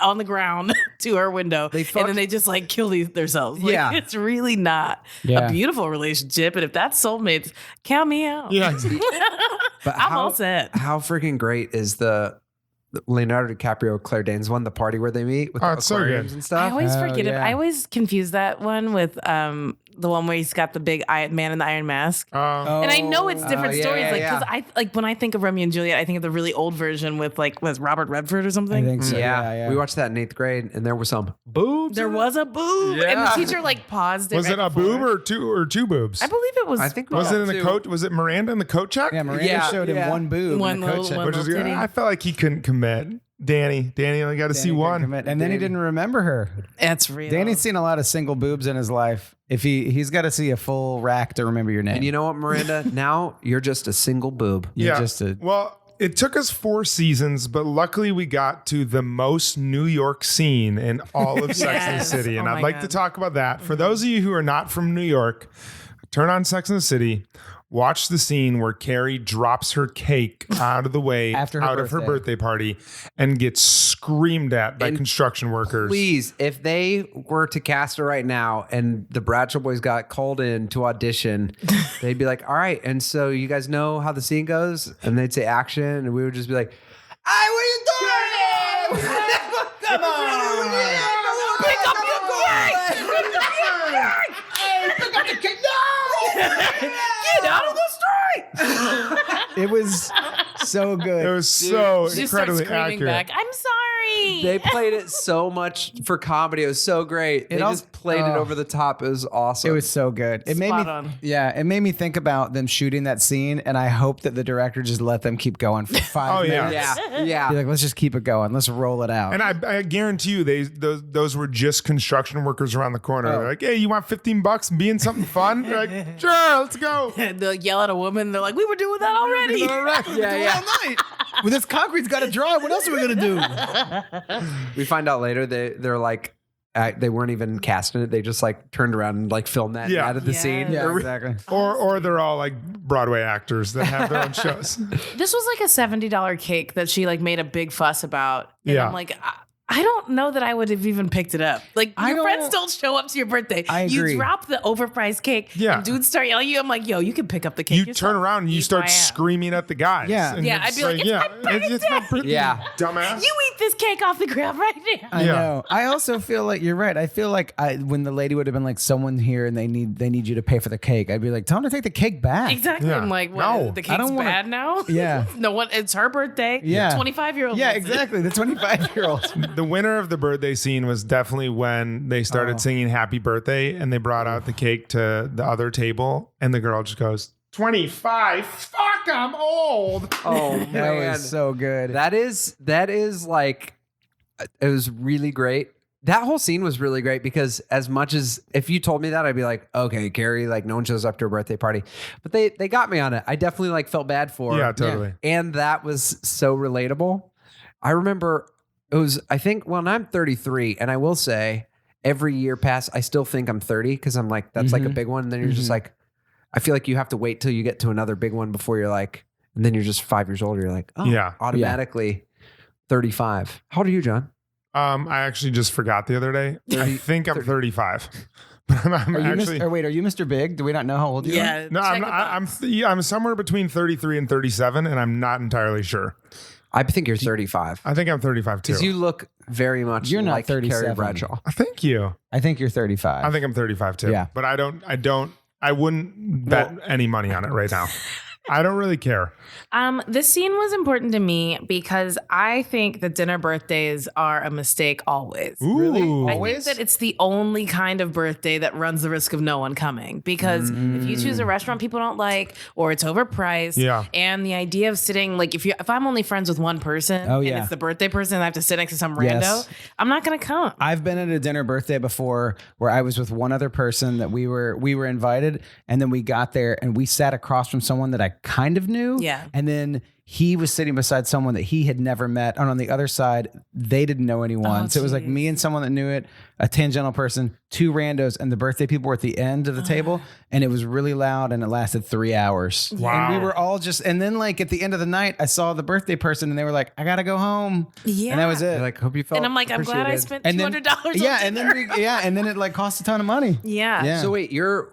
on the ground to her window, They and fucked- then they just like killed themselves. Like, Yeah. it's really not Yeah. a beautiful relationship. And if that's soulmates, count me out. Yeah. But I'm all set. How freaking great is the Leonardo DiCaprio, Claire Danes one, the party where they meet with Oh, the it's so aquariums good. and I stuff? always Oh, forget it. yeah. I always confuse that one with the one where he's got the big man in the iron mask. And I know it's different yeah, stories, yeah, like yeah. because I like when I think of Romeo and Juliet, I think of the really old version with like was Robert Redford or I something. think so. Yeah, we watched that in 8th grade, and there was some boobs. There was a boob, and the Yeah. teacher like paused it. Was right it a before. boob or two boobs? I believe it was. I think Was it in the two. coat? Was it Miranda in the coat check? Yeah, Miranda Yeah, showed him yeah. one boob. One in the coat little- check. one Which is little good. titty. I felt like he couldn't commit. Danny only got to see Danny one. didn't commit. And then he didn't remember her. That's real. Danny's seen a lot of single boobs in his life. If he's got to see a full rack to remember your name. And you know what, Miranda? Now you're just a single boob. You're just a Well, it took us 4 seasons, but luckily we got to the most New York scene in all of Sex and the Yes. City. And Oh I'd my like God. to talk about that. For those of you who are not from New York, turn on Sex and the City. Watch the scene where Carrie drops her cake out of the way After her out of her birthday. birthday party and gets screamed at by And construction workers. Please, if they were to cast her right now and the Bradshaw Boys got called in to audition, they'd be like, all right, and so you guys know how the scene goes? And they'd say action, and we would just be like, hey, what are you doing? Come on. Pick up your Get out of the street! It was so good. It was so She just starts incredibly screaming accurate. back. I'm sorry. They played it so much for comedy. It was so great. They also- just played it over the top. It was awesome. It was so good. It made Spot me, on. yeah. It made me think about them shooting that scene, and I hope that the director just let them keep going for 5 Oh, yeah. minutes. yeah. Be like, let's just keep it going. Let's roll it out. And I guarantee you, those were just construction workers around the corner. Oh. They're like, hey, you want $15 and be in something fun? They're like, sure, let's go. They'll yell at a woman. They're like, we were doing that already. Yeah. Well, this concrete's got to dry. What else are we gonna do? We find out later they're like they weren't even casting it. They just like turned around and like filmed that Yeah. out of the scene. Yes. Yeah, exactly. Or they're all like Broadway actors that have their own shows. This was like a $70 cake that she like made a big fuss about. And Yeah. I'm like, I don't know that I would have even picked it up. Like I your don't- friends don't show up to your birthday. I agree. You drop the overpriced cake. Yeah. And dudes start yelling at you. I'm like, yo, you can pick up the cake. You yourself. turn around and you Eat start my ass. screaming at the guys. Yeah. And Yeah, you're I'd just be like, "It's my my birthday, Yeah. dumbass. You eat this cake off the ground right now. I Yeah. know. I also feel like you're right. I feel like when the lady would have been like, someone here and they need you to pay for the cake, I'd be like, tell them to take the cake back. Exactly. Yeah. I'm like, what? No. The I cake's don't wanna- bad now? Yeah. No one. It's her birthday. Yeah. 25-year-old. Yeah, exactly. The 25-year-old. The winner of the birthday scene was definitely when they started singing happy birthday and they brought out the cake to the other table and the girl just goes, 25? Fuck, I'm old. Oh That man. was so good. That is like it was really great. That whole scene was really great because as much as if you told me that, I'd be like, okay, Carrie, like no one shows up to her birthday party. But they got me on it. I definitely like felt bad for her. Yeah, totally. And that was so relatable. I remember it was, I think, well, now I'm 33, and I will say every year past, I still think I'm 30 because I'm like, that's like a big one. And then you're just like, I feel like you have to wait till you get to another big one before you're like, and then you're just 5 years older. You're like, oh, Yeah. automatically 35. How old are you, John? I actually just forgot the other day. I 30 think I'm 35. But I'm Are you actually wait, are you Mr. Big? Do we not know how old you are? Yeah. no, check I'm, the box. I'm somewhere between 33 and 37 and I'm not entirely sure. I think you're 35 I think I'm 35 too. because you look very much You're not like Carrie 37. Bradshaw. Thank you. I think you're 35. I think I'm 35 too. Yeah. But I wouldn't bet any money on it right now. I don't really care. This scene was important to me because I think that dinner birthdays are a mistake always. Ooh. I think that it's the only kind of birthday that runs the risk of no one coming, because if you choose a restaurant people don't like, or it's overpriced, and the idea of sitting, like if I'm only friends with one person and it's the birthday person and I have to sit next to some rando, I'm not gonna come. I've been at a dinner birthday before where I was with one other person that we were invited, and then we got there and we sat across from someone that I kind of knew. Yeah. And then he was sitting beside someone that he had never met. And on the other side, they didn't know anyone. So it was like me and someone that knew it, a tangential person, two randos, and the birthday people were at the end of the table. And it was really loud and it lasted 3 hours. Wow. And we were all just, and then like at the end of the night, I saw the birthday person and they were like, I got to go home. Yeah. And that was it. You're like, hope you felt And I'm like, I'm glad I appreciated. spent And then- $200 yeah, on and dinner. then and then it like cost a ton of money. Yeah. So wait, your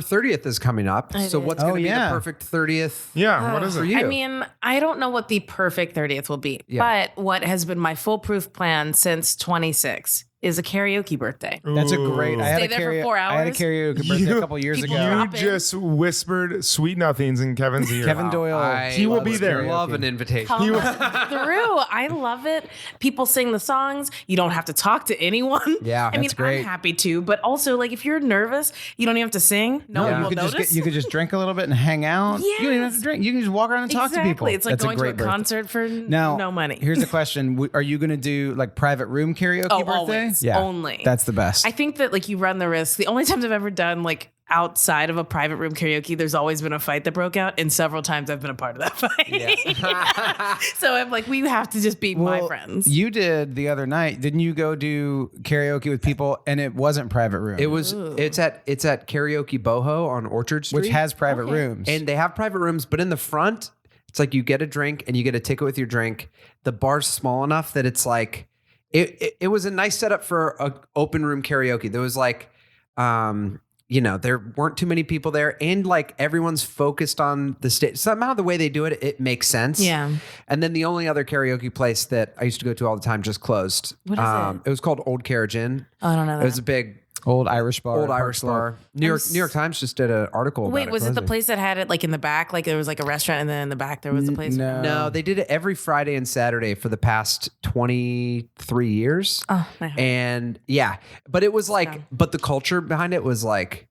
30th is coming up. It So is. what's going to be yeah. the perfect 30th? Yeah. What is for it? you? I mean, I don't know what the perfect 30th will be, but what has been my foolproof plan since 26 is a karaoke birthday. That's a great. I had Stay a there for 4 I had a hours. karaoke birthday a couple years people ago. You Drop in. just whispered sweet nothings in Kevin's ear. Kevin Doyle. He will be there. Love an invitation. Come through. I love it. People sing the songs. You don't have to talk to anyone. Yeah, I mean, that's great. I'm happy to, but also like if you're nervous, you don't even have to sing. No one you will could notice. just you could just drink a little bit and hang out. You don't even have to Yes. drink. You can just walk around and talk to people. It's like That's going to a birthday. concert for Now, no money. Here's the question: Are you going to do like private room karaoke Oh, birthday? always. Yeah, Only. That's the best. I think that like you run the risk. The only times I've ever done like outside of a private room karaoke, there's always been a fight that broke out, and several times I've been a part of that fight. So I'm like, we have to just be my Well, friends. You did the other night, didn't you? Go do karaoke with people, and it wasn't private room. It was. It's at Karaoke Boho on Orchard Street, which has private rooms. and they have private rooms, but in the front, it's like you get a drink and you get a ticket with your drink. The bar's small enough that it's like it was a nice setup for a open room karaoke. There was like, there weren't too many people there, and like everyone's focused on the stage. Somehow the way they do it, it makes sense. Yeah. And then the only other karaoke place that I used to go to all the time just closed. What is it? It was called Old Carriage Inn. Oh, I don't know that. It was a big old Irish bar. old Park Irish Slope. bar. New York Times just did an article about Wait, was it the closing. place that had it like in the back? Like there was like a restaurant, and then in the back there was a place. No. No, they did it every Friday and Saturday for the past 23 years. Oh, my heart. And yeah, but it was like, but the culture behind it was like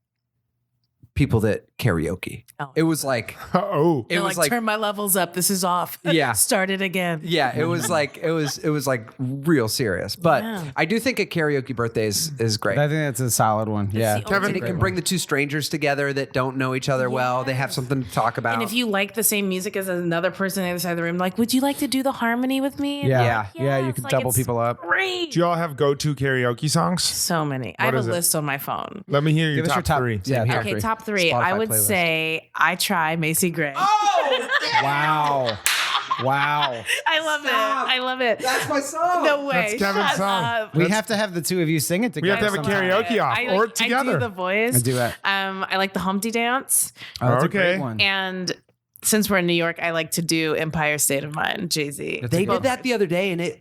people that karaoke. Oh. It was like, Oh. it They're was like, turn my levels up. This is off. Yeah. Start it again. yeah, it was like, it was like real serious. But Yeah. I do think a karaoke birthday is great. I think that's a solid one. Yeah. the Kevin- And it can bring the two strangers together that don't know each other well. They have something to talk about. And if you like the same music as another person on the other side of the room, like, would you like to do the harmony with me? And Yeah. they're like, Yeah, you "Yes," can like, double it's people up. Great. Do y'all have go-to karaoke songs? So many. I What have is a it? list on my phone. Let me hear your Give us top, your top 3. Yeah, top Okay, three. top 3. I Spotify would playlist. say I Try Macy Gray. Wow. Wow. I love it. I love it. That's my song. No way. That's Kevin's Shut song. up. We have to have the two of you sing it We together. have to have a sometime. karaoke off I or I together. do the voice. A duet. I like the Humpty Dance. Oh, that's Okay. a great one. And since we're in New York, I like to do Empire State of Mind, Jay-Z. They did that the other day, and it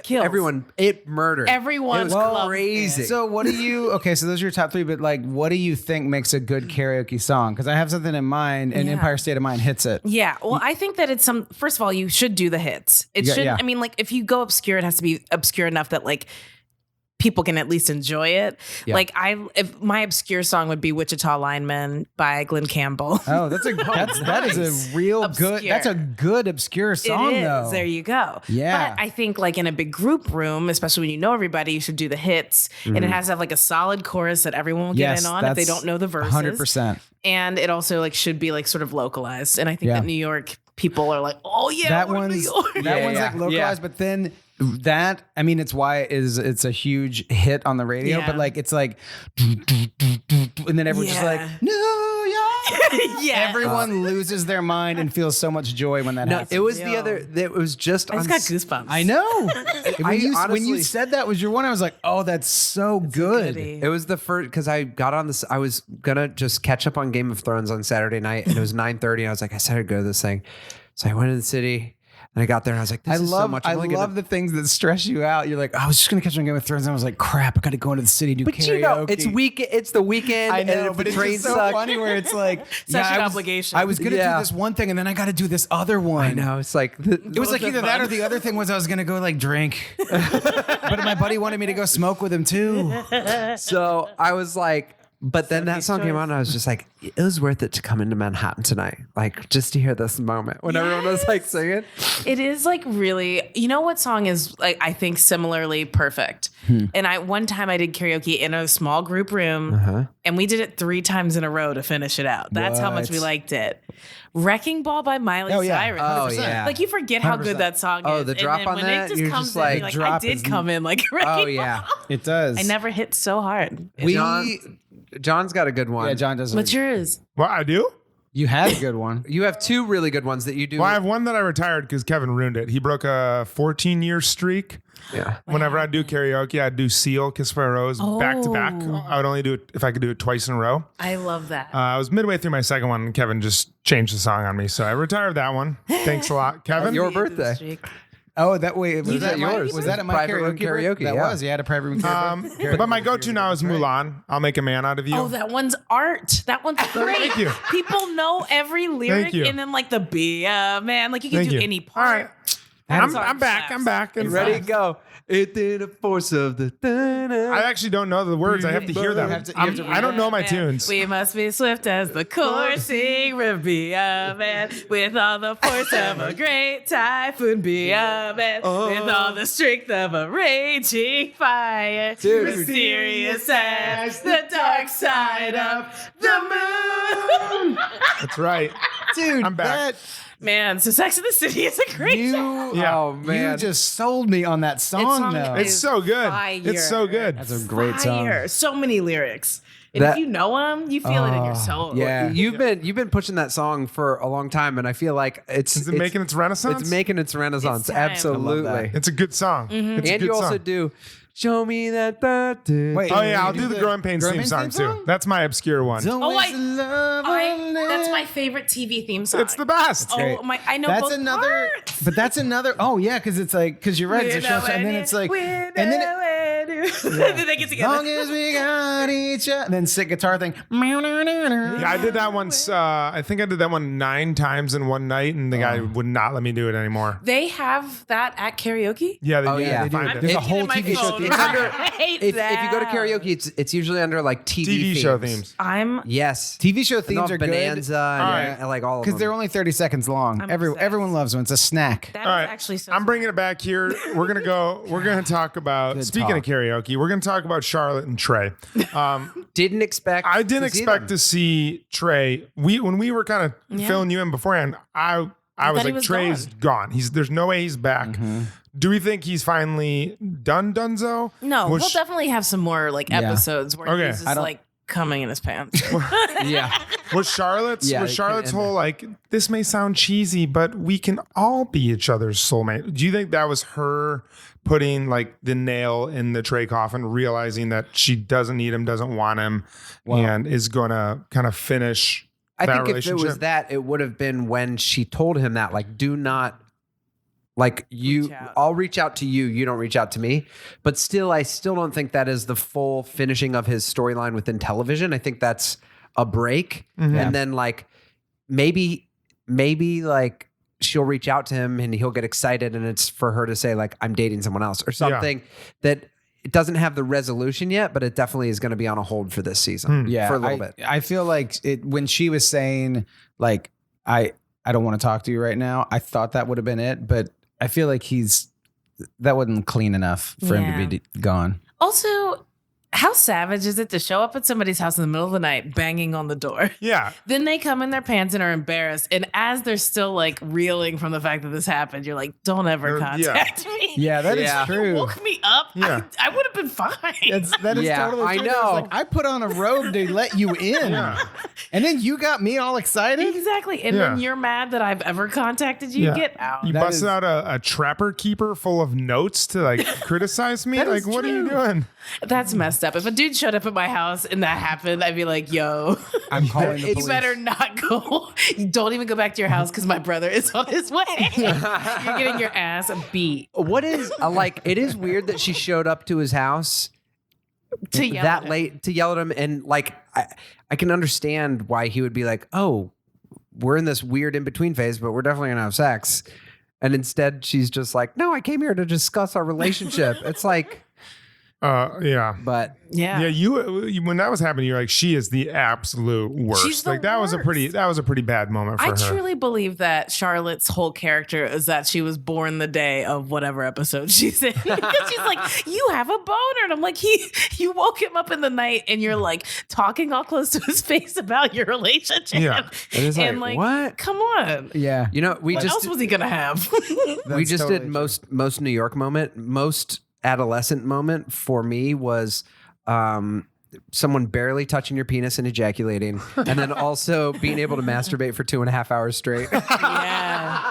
Kills. it murdered. Everyone It was loved crazy. it. So what do you? Okay, so those are your top 3. But like, what do you think makes a good karaoke song? Because I have something in mind, and Yeah. Empire State of Mind hits it. Yeah. Well, I think that it's first of all, you should do the hits. It Yeah, should, yeah. I mean, like if you go obscure, it has to be obscure enough that like people can at least enjoy it. Yeah. Like if my obscure song would be Wichita Lineman by Glenn Campbell. Oh, that is a real good. Obscure. That's a good obscure song, It is. though. There you go. Yeah. But I think like in a big group room, especially when you know everybody, you should do the hits. And it has to have like a solid chorus that everyone will get Yes, in on if they that's don't know the verses. 100%. And it also like should be like sort of localized. And I think Yeah. that New York people are like, oh yeah, That we're New one's York. that one's like localized, but then that I mean, it's why it's a huge hit on the radio. Yeah. But like it's like, and then everyone's just like Yeah. New York. Yeah. Everyone loses their mind and feels so much joy when that no, happens. it was the other. It was just. I just got goosebumps. I know. when you honestly- said that was your one, I was like, oh, that's so good. Goodie. It was the first because I got on this. I was gonna just catch up on Game of Thrones on Saturday night, and it was 9:30. And I was like, I said I'd go to this thing, so I went to the city. And I got there and I was like, this is so much. I love the things that stress you out. You're like, I was just going to catch on Game of Thrones. And I was like, crap, I got to go into the city and do but karaoke. you know, it's the weekend. I know, and but the it's train just so sucked. funny where it's like, Such an I was, obligation. I was going to do this one thing and then I got to do this other one. I know. It's like, It was like either that or the other thing was I was going to go like drink. But my buddy wanted me to go smoke with him too. so I was like, but then that song came on and I was just like, it was worth it to come into Manhattan tonight. Like just to hear this moment when everyone was like singing. It is like really, you know what song is like, I think similarly perfect. And one time I did karaoke in a small group room and we did it 3 times in a row to finish it out. That's how much we liked it. Wrecking Ball by Miley Cyrus. Oh, yeah. Like you forget how good that song is. Oh, the drop and then on when that, it just you're comes just in, like, you're like I did come in like Wrecking yeah. Ball. It does. I never hit so hard. John's got a good one. Yeah, John does. What's yours? Well, I do. You had a good one. You have 2 really good ones that you do. Well, I have one that I retired because Kevin ruined it. He broke a 14-year streak. Yeah. Whenever I do karaoke, I'd do Seal, Kiss for a Rose back to back. I would only do it if I could do it twice in a row. I love that. I was midway through my second one, and Kevin just changed the song on me, so I retired that one. Thanks a lot, Kevin. Your birthday. Oh, that way. Was that yours? Was that at my Private room karaoke? That yeah. was. You had a private room karaoke. But my go-to now is Mulan. I'll make a man out of you. Oh, that one's art. That one's great. Thank you. People know every lyric, Thank you. and then like the be a man, like you can Thank do you. any All part. right. I'm back. I'm back. You ready to go? It did a force of the. I actually don't know the words. I have to hear them. I don't know my tunes. We must be swift as the coursing river, be a man with all the force of a great typhoon, be a man with all the strength of a raging fire, Dude. mysterious as the dark side of the moon. That's right. Dude, I'm back. Man, so Sex in the City is a great song. Yeah. Oh man. You just sold me on that song, song though. It's so good. Fire. It's so good. That's a great song. Fire. So many lyrics. And if you know them, you feel it in your soul. Yeah. You've been pushing that song for a long time, and I feel like Is it making its renaissance? It's making its renaissance. It's time. Absolutely. I love that. It's a good song. It's a And good you also song. do "Show Me That." Wait. Oh yeah, I'll You do the Growing Pains Growing theme Pains song theme too. song? That's my obscure one. That's my favorite TV theme song. It's the best. Oh my! I know That's both another, parts. but that's another. Oh yeah, because it's like you're right. It's a short, and then it's like, and then then they get together. long as we got each other, and then sick guitar thing. Yeah, I did that once. I think I did that one 9 times in one night, and the guy would not let me do it anymore. They have that at karaoke. Yeah, they, yeah. they They do. do. There's a Looking whole at my TV show phone. theme. It's under- I hate If that. you go to karaoke, it's usually under like TV show themes. I'm Yes. TV show And themes are Bonanza good and like all of them. because they're only 30 seconds long. I'm Everyone obsessed. loves them. It's a snack. that All is right, actually so. I'm bringing it back here. We're gonna go. We're gonna talk about. Speaking talk. of karaoke, we're gonna talk about Charlotte and Trey. didn't expect. I didn't to see expect them. to see Trey. When we were kind of filling you in beforehand, I was thought he like, was Trey's gone. There's no way he's back. Do we think he's finally done, Dunzo? No, Was we'll definitely have some more like episodes where Okay. he's just like coming in his pants. Yeah. Was Charlotte's Yeah, was it Charlotte's can't end whole like, this may sound cheesy, but we can all be each other's soulmate. Do you think that was her putting like the nail in the Trey coffin, realizing that she doesn't need him, doesn't want him, and is gonna kind of finish I that think if it relationship? was that, it would have been when she told him that, like, do not, like, Reach out. I'll reach out to you, you don't reach out to me. But still, I still don't think that is the full finishing of his storyline within television. I think that's a break. And then, like, maybe like, she'll reach out to him and he'll get excited and it's for her to say, like, I'm dating someone else or something that it doesn't have the resolution yet, but it definitely is going to be on a hold for this season. Yeah, For a little bit. I feel like when she was saying like I don't want to talk to you right now. I thought that would have been it, but I feel like that wasn't clean enough for him to be gone. Also, how savage is it to show up at somebody's house in the middle of the night banging on the door? Yeah. Then they come in their pants and are embarrassed. And as they're still like reeling from the fact that this happened, you're like, don't ever contact me. Yeah, that is Yeah. true. Woke me up. Yeah. I would have been fine. That is Yeah, totally I true. know. Like, I put on a robe to let you in. And then you got me all excited. Exactly. And then you're mad that I've ever contacted you. Yeah. Get out. You That busted is- out a trapper keeper full of notes to like criticize me. That Like, is what are you true. doing? That's messed up. If a dude showed up at my house and that happened, I'd be like, yo, I'm calling the you police. better not go. You don't even go back to your house because my brother is on his way. You're getting your ass beat. What is like? It is weird that she showed up to his house To yell that at him. late to yell at him, and like I can understand why he would be like, oh, we're in this weird in between phase, but we're definitely gonna have sex. And instead, she's just like, no, I came here to discuss our relationship. It's like, Yeah. but Yeah. You when that was happening, you're like, she is the absolute worst. She's the like that was a pretty bad moment for I her. truly believe that Charlotte's whole character is that she was born the day of whatever episode she's in. Because she's like, you have a boner. And I'm like, you woke him up in the night and you're like talking all close to his face about your relationship. Yeah. it is And like, what? Come on. Yeah. You know, we What just else was he gonna have? we That's just totally did true. most New York moment. Most adolescent moment for me was someone barely touching your penis and ejaculating, and then also being able to masturbate for 2.5 hours straight.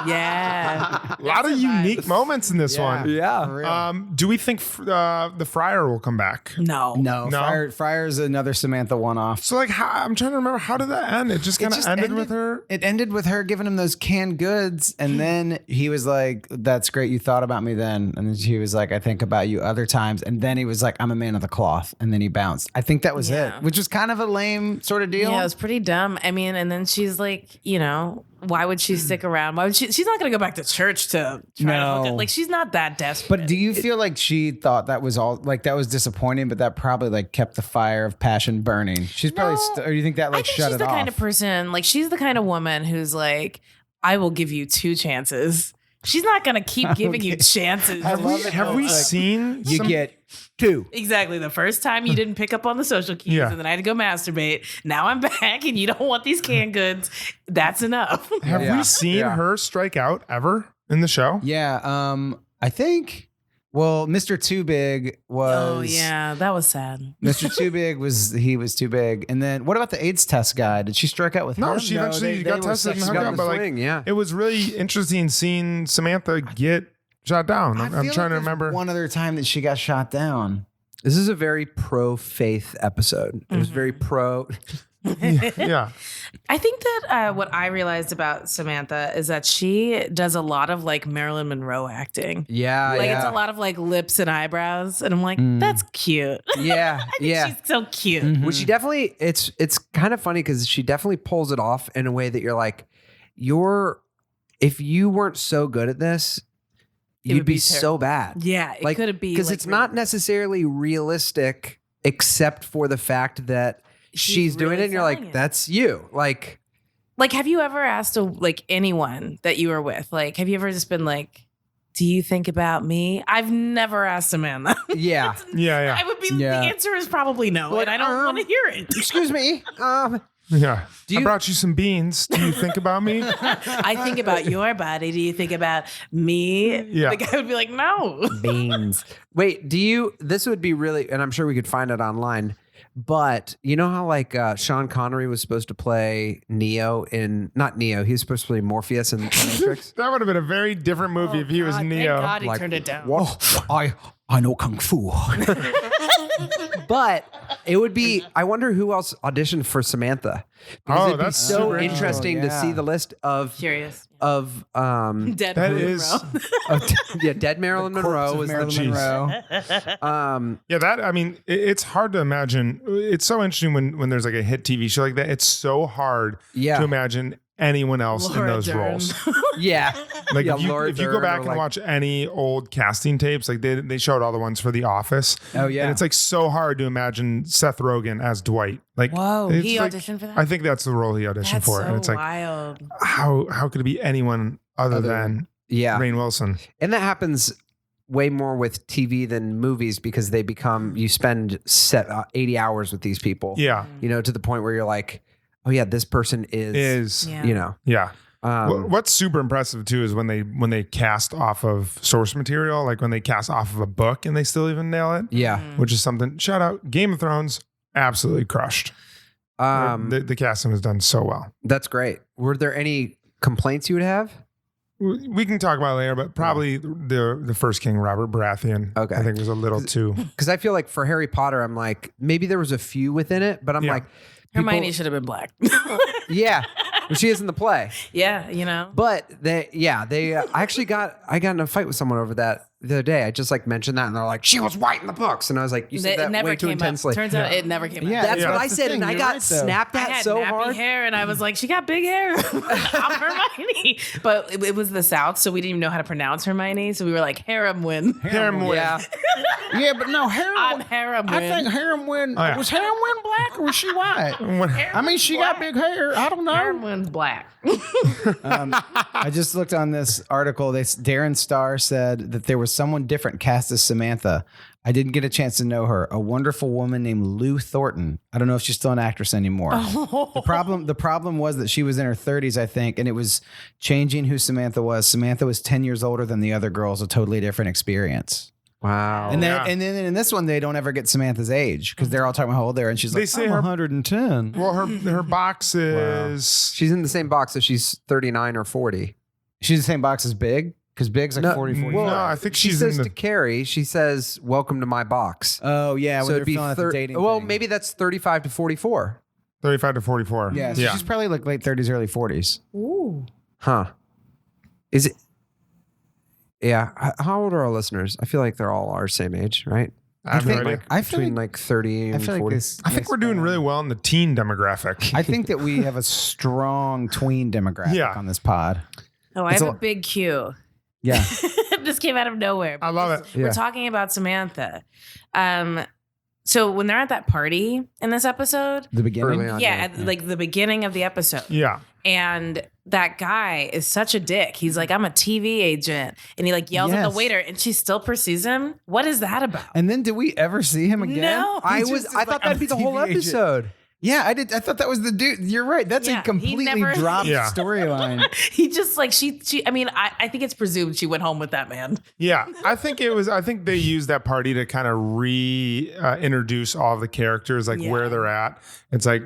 yeah. A lot of unique moments in this one. Yeah. For real. Do we think the Friar will come back? No. No, No? Friar's another Samantha one-off. So like, I'm trying to remember, how did that end? It just kind of just ended with her. It ended with her giving him those canned goods, and then he was like, "That's great, you thought about me then." And then she was like, "I think about you other times." And then he was like, "I'm a man of the cloth," and then he bounced. I think that was Yeah. it, which was kind of a lame sort of deal. Yeah, it was pretty dumb. I mean, and then she's like, you know, why would she stick around? Why would she's not going to go back to church to try to hook No. up. Like, she's not that desperate. But do you feel like she thought that was all like that was disappointing, but that probably like kept the fire of passion burning? She's probably, No. or do you think that I like think shut she's it the off? kind of person, like, she's the kind of woman who's like, I will give you 2 chances. She's not going to keep giving you chances. I love it. Have we Like, seen you some- get 2. Exactly. The first time you didn't pick up on the social cues Yeah. and then I had to go masturbate. Now I'm back and you don't want these canned goods. That's enough. Have Yeah. we seen Yeah. her strike out ever in the show? Yeah, I think. Well, Mr. Too Big was. Oh, yeah. That was sad. Mr. Too Big was too big. And then what about the AIDS test guy? Did she strike out with No, him? she eventually got were tested and sex- hung got out, the but like, swing, yeah. it was really interesting seeing Samantha get shot down. I I'm feel trying like to there's remember. one other time that she got shot down. This is a very pro-faith episode. It was very pro. Yeah. I think that what I realized about Samantha is that she does a lot of like Marilyn Monroe acting. Yeah, Like, yeah. it's a lot of like lips and eyebrows. And I'm like, that's cute. Yeah, I think yeah. she's so cute. Mm-hmm. Which she definitely, it's kind of funny because she definitely pulls it off in a way that you're like, if you weren't so good at this, It you'd would be be so terrible. bad. Yeah, it Like, could be. because like, it's not really- necessarily realistic, except for the fact that she's doing really it, and you're selling like, it. that's you. Like, Like, have you ever asked anyone that you were with? Like, have you ever just been like, do you think about me? I've never asked Samantha. yeah. Yeah. I would be, Yeah. the answer is probably no. Like, and I don't want to hear it. Excuse me. Yeah. Do you- I brought you some beans. Do you think about me? I think about your body. Do you think about me? Yeah. The guy would be like, no. Beans. Wait, this would be really, and I'm sure we could find it online, but you know how like Sean Connery was supposed to play Neo not Neo, he was supposed to play Morpheus in Matrix? That would have been a very different movie if he was God, Neo. Thank God he Like, turned it down. I know kung fu. But it would be, I wonder who else auditioned for Samantha. Because Oh, it'd be that's so super interesting to yeah. see the list of Curious. Dead Dead That Marilyn is- dead Marilyn Monroe was Marilyn the Monroe. Yeah, I mean, it's hard to imagine. It's so interesting when there's like a hit TV show like that. It's so hard Yeah. to imagine anyone else in Laura those Dern. roles. Yeah. Like Yeah, if you Laura go Dern back or and like- watch any old casting tapes, like they showed all the ones for The Office. Oh, yeah. And it's like so hard to imagine Seth Rogen as Dwight. Like, Whoa, it's he like- auditioned for that? I think that's the role he auditioned That's for. so And it's like, wild. how could it be anyone other than Yeah. Rainn Wilson? And that happens way more with TV than movies because you spend 80 hours with these people. Yeah. You know, to the point where you're like, oh yeah, this person is, Yeah. you know. Yeah. What's super impressive too is when they cast off of source material, like when they cast off of a book and they still even nail it, Yeah. which is something. Shout out Game of Thrones, absolutely crushed. The casting was done so well. That's great. Were there any complaints you would have? we can talk about it later, but probably the first king, Robert Baratheon. Okay. I think was a little too. Because I feel like for Harry Potter, I'm like, maybe there was a few within it, but I'm like, Hermione should have been black. yeah, well, she is in the play. Yeah, you know. But I actually got in a fight with someone over that the other day. I just like mentioned that, and they're like, she was white in the books, and I was like, you said It that never way too came intensely. up. Turns out it never came Yeah, up. That's what I the said, thing. and I You're got right, though. snapped I at had so nappy hard. hair, and I was like, she got big hair. I'm Hermione. But it was the South, so we didn't even know how to pronounce Hermione. So we were like, Haremwin. Haremwin. Yeah, Yeah, but no, I'm Harem. Haremwin. I think Haremwin yeah. was Haremwin black or was she white? I mean, she got big hair. I don't know. Haremwin's black. I just looked on this article. Darren Starr said that there was someone different cast as Samantha. I didn't get a chance to know her. A wonderful woman named Lou Thornton. I don't know if she's still an actress anymore. The problem was that she was in her 30s, I think, and it was changing who Samantha was. Samantha was 10 years older than the other girls, a totally different experience. wow. And then in this one, they don't ever get Samantha's age because they're all talking about how old they are, and she's They like, say I'm her- 110. Well, her box is. She's in the same box as she's 39 or 40. She's the same box as Big because Big's like No, 40, 45. No, I think She she's says in to the. Carrie, she says, "Welcome to my box." Oh yeah, when so they're it'd be filling out the dating. well, thing. maybe that's 35 to 44. 35 to 44. Yeah, so she's probably like late 30s, early 40s. Ooh. Huh? Is it? Yeah. How old are our listeners? I feel like they're all our same age, right? I have no think- idea. I feel Between like- like 30 I and feel 40. like this. I think we're doing really well in the teen demographic. I think that we have a strong tween demographic Yeah. on this pod. Oh, I have a big Q. Yeah. This came out of nowhere. I love it. We're Yeah. talking about Samantha. So when they're at that party in this episode, The beginning. Early on. at like the beginning of the episode, Yeah. and that guy is such a dick. He's like, I'm a TV agent. And he like yells at Yes. the waiter and she still pursues him. What is that about? And then did we ever see him again? No. I He just is thought like, that'd I'm be a the whole TV agent. episode. Yeah, I did. I thought that was the dude. You're right. That's Yeah, a he completely never- dropped Yeah. storyline. He just like, I mean, I think it's presumed she went home with that man. Yeah, I think they used that party to kind of introduce all of the characters, like Yeah. where they're at. It's like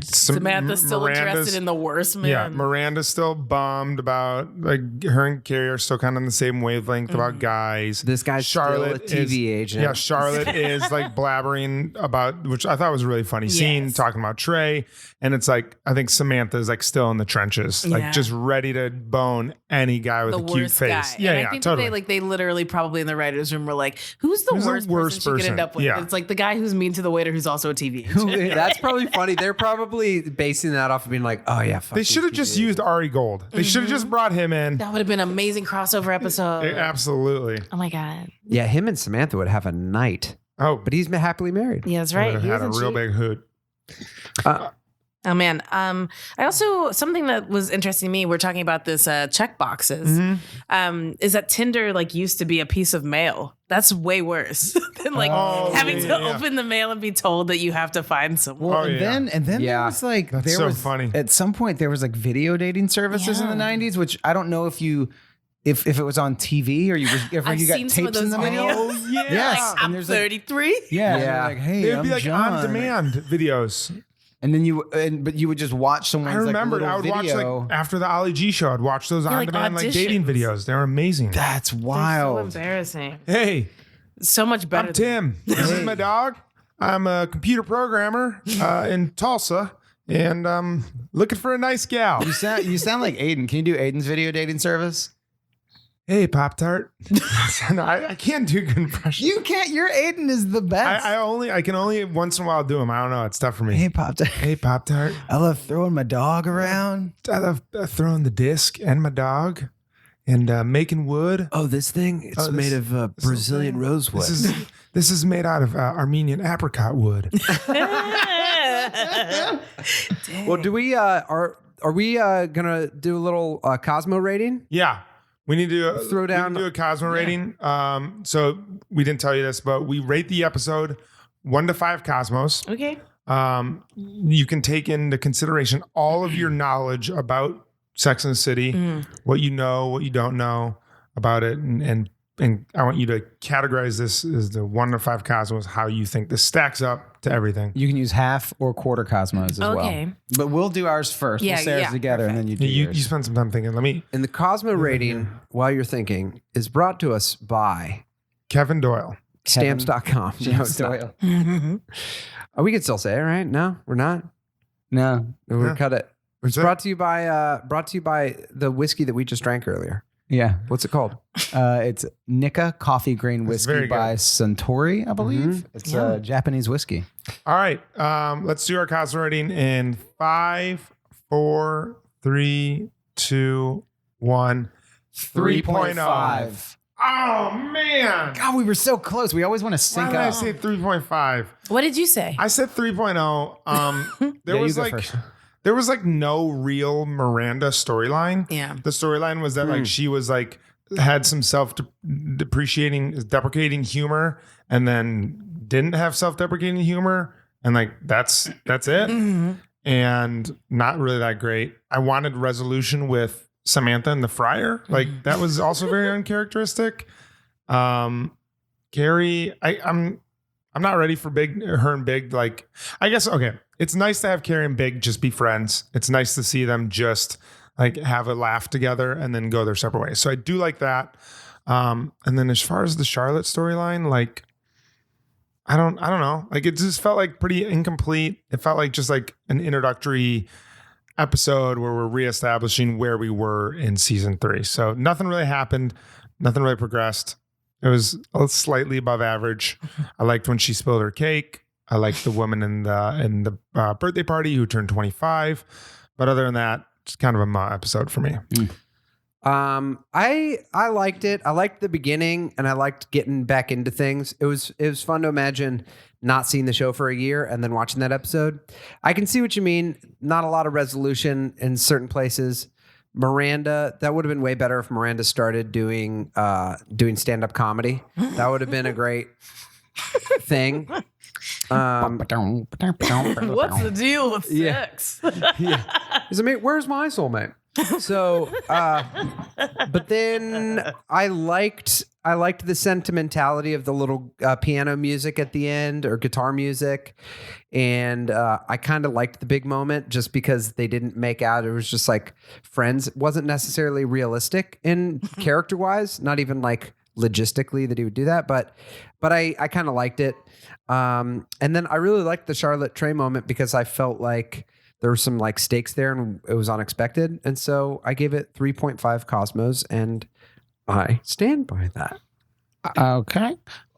Samantha's still interested in the worst man. Yeah, Miranda's still bummed about, like, her and Carrie are still kind of on the same wavelength about guys. This guy's Charlotte still a TV agent. Yeah, Charlotte is like blabbering about, which I thought was a really funny scene, Yes. talking about Trey. And it's like, I think Samantha's like still in the trenches, Yeah. like just ready to bone any guy with The a cute worst face. guy. Yeah, and yeah, I think totally. that they literally probably in the writer's room were like, who's the Who's the worst, worst person she could end person? up with? Yeah. It's like the guy who's mean to the waiter who's also a TV agent. That's probably funny. They're probably basing that off of being like, oh yeah, fuck They these should have TV just agents. used Ari Gold. They should have just brought him in. That would have been an amazing crossover episode. Absolutely. Oh my God. Yeah, him and Samantha would have a night, Oh, but he's happly married. Yeah, that's would right. have He had a wasn't real cheap. big hoot. Oh man. I also, something that was interesting to me, we're talking about this check boxes, is that Tinder like used to be a piece of mail. That's way worse than like having to open the mail and be told that you have to find someone. Well, Oh, yeah. and then there Yeah. was like That's there so was funny. at some point there was like video dating services in the Yeah. 90s, which I don't know if it was on TV or you I've you got seen some of tapes in those the videos. mail. Oh, yeah. Yes, Like, and I'm there's like 33. yeah, Yeah. they're like, hey, They'd I'm be like John. on-demand videos. And then but you would just watch someone's I remember like, I little would video. watch like after the Ali G show. I'd watch those like, on-demand like dating auditions. videos. They're amazing. That's So wild. embarrassing. Hey, So much better. I'm Tim. This is my dog. I'm a computer programmer in Tulsa, and I'm looking for a nice gal. You sound like Aiden. Can you do Aiden's video dating service? Hey, Pop Tart. No, I can't do good impressions. You can't. Your Aiden is the best. I can only once in a while do them. I don't know. It's tough for me. Hey, Pop. Hey, Pop Tart. I love throwing my dog around. I love throwing the disc and my dog, and making wood. Oh, this thing? It's Oh, this- made of Brazilian rosewood. This is made out of Armenian apricot wood. Well, do we are we gonna do a little Cosmo rating? Yeah. We need to Throw down- we need to do a Cosmo rating. So we didn't tell you this, but we rate the episode 1 to 5 Cosmos. Okay. You can take into consideration all of your knowledge about Sex and the City, what you know, what you don't know about it, and and I want you to categorize this as the 1 to 5 cosmos, how you think this stacks up to everything. You can use half or quarter cosmos as well. But we'll do ours first. Yeah, we'll say ours together, and then you do You yours. spend some time thinking. Let me. And the Cosmo rating, while you're thinking, is brought to us by Kevin Doyle. Stamps.com. James Doyle. Oh, we can still say it, right? No, we're not. No. We're cut it. It's it? brought to you by the whiskey that we just drank earlier. Yeah. What's it called? It's Nika Coffee Grain It's Whiskey very by good. Suntory, I believe. It's a Japanese whiskey. All right. Let's do our cosmo rating in 5, 4, 3, 2, 1. 3.5. Oh man! God, we were so close. We always want to Why sync did I up. say 3.5? What did you say? I said 3.0. There Yeah, was you go like first. there was like no real Miranda storyline. Yeah. The storyline was that like she was like had some deprecating humor, and then didn't have self-deprecating humor, and like that's it. And not really that great. I wanted resolution with Samantha and the Friar. Like that was also very uncharacteristic. Carrie, I'm not ready for her and Big. Like, I guess, okay. It's nice to have Carrie and Big just be friends. It's nice to see them just like have a laugh together and then go their separate ways. So I do like that. And then as far as the Charlotte storyline, like, I don't know. Like it just felt like pretty incomplete. It felt like just like an introductory episode where we're reestablishing where we were in season 3. So nothing really happened. Nothing really progressed. It was slightly above average. I liked when she spilled her cake. I liked the woman in the birthday party who turned 25. But other than that, it's kind of a meh episode for me. I liked it. I liked the beginning, and I liked getting back into things. It was fun to imagine not seeing the show for a year and then watching that episode. I can see what you mean. Not a lot of resolution in certain places. Miranda, that would have been way better if Miranda started doing stand-up comedy. That would have been a great thing. What's the deal with sex? Where's my soulmate? So, but then I liked the sentimentality of the little piano music at the end, or guitar music. And I kind of liked the big moment just because they didn't make out. It was just like friends. It wasn't necessarily realistic in character wise, not even like logistically that he would do that. But I kind of liked it. And then I really liked the Charlotte Trey moment because I felt like there were some like stakes there and it was unexpected. And so I gave it 3.5 cosmos, and I stand by that. Okay.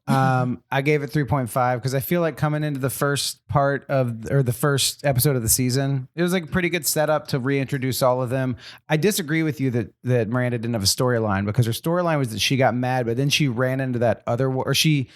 I gave it 3.5 because I feel like coming into the first the first episode of the season, it was like a pretty good setup to reintroduce all of them. I disagree with you that Miranda didn't have a storyline, because her storyline was that she got mad, but then she ran into that other, or she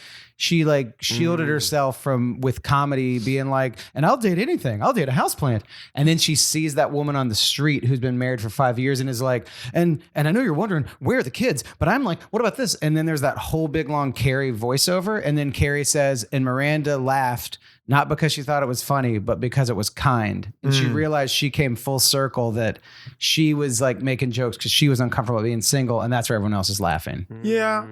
like shielded herself with comedy being like, and I'll date anything. I'll date a houseplant. And then she sees that woman on the street who's been married for 5 years and is like, and I know you're wondering, where are the kids? But I'm like, what about this? And then there's that whole big long Carrie voiceover. And then Carrie says, and Miranda laughed, not because she thought it was funny, but because it was kind. And she realized she came full circle, that she was like making jokes because she was uncomfortable being single. And that's where everyone else is laughing. Yeah.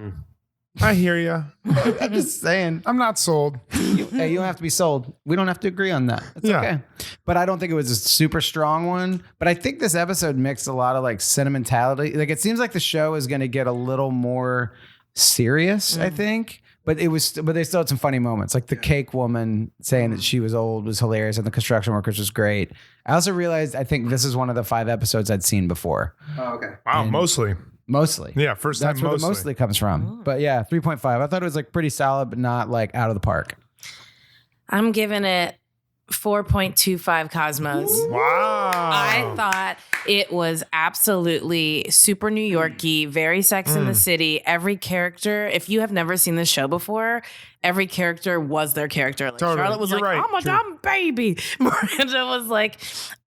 I hear you. I'm just saying. I'm not sold. Hey, you don't have to be sold. We don't have to agree on that. It's okay. But I don't think it was a super strong one. But I think this episode mixed a lot of like sentimentality. Like it seems like the show is going to get a little more serious, I think. But they still had some funny moments. Like the cake woman saying that she was old was hilarious, and the construction workers was great. I also realized I think this is one of the 5 episodes I'd seen before. Oh, okay. Wow, mostly. Yeah, first time that's where the mostly comes from. But yeah, 3.5. I thought it was like pretty solid, but not like out of the park. I'm giving it 4.25 cosmos. Wow. I thought it was absolutely super New York-y, very Sex in the City. Every character, if you have never seen this show before, every character was their character. Like Totally. Charlotte was You're like, right. oh my True. God, baby. Miranda was like,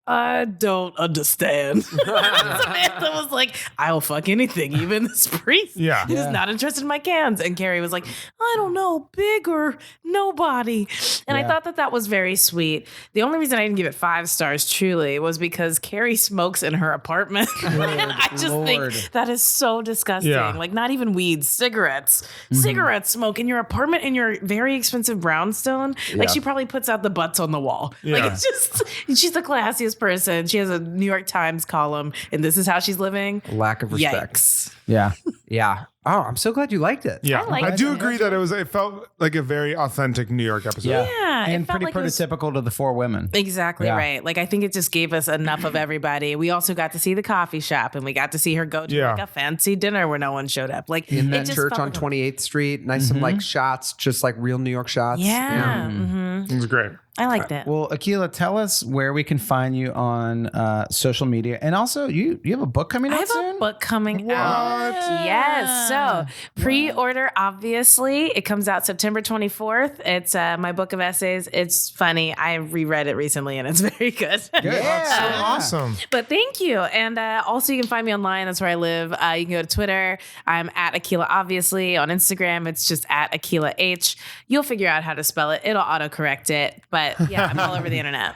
I don't understand. Samantha was like, I'll fuck anything, even this priest. Yeah. Who's not interested in my cans. And Carrie was like, I don't know, big or nobody. And I thought that was very sweet. The only reason I didn't give it 5 stars truly was because Carrie smokes in her apartment. And I just think that is so disgusting. Yeah. Like not even weed, cigarettes. Cigarette smoke in your apartment in your very expensive brownstone. Like she probably puts out the butts on the wall. Yeah. Like it's just, she's the classiest person. She has a New York Times column and this is how she's living. Lack of respect. Yikes. Yeah. Yeah. Oh, I'm so glad you liked it. Yeah, I I liked do it. agree that it felt like a very authentic New York episode. Yeah. And it felt pretty like it was prototypical to the 4 women. exactly Yeah. right. Like I think it just gave us enough of everybody. We also got to see the coffee shop and we got to see her go to Yeah. like a fancy dinner where no one showed up. Like In it that just church felt on like a- 28th Street. Nice some like shots, just like real New York shots. Yeah. Mm-hmm. It was great. I liked it. Well, Akilah, tell us where we can find you on social media. And also, you have a book coming I out have soon? a book coming What? out. Yes. So pre-order, obviously. It comes out September 24th. It's my book of essays. It's funny. I reread it recently and it's very good. That's so awesome. But thank you. And also you can find me online. That's where I live. You can go to Twitter. I'm at Akilah, obviously. On Instagram, it's just at Akilah H. You'll figure out how to spell it. It'll autocorrect it. But yeah, I'm all over the internet.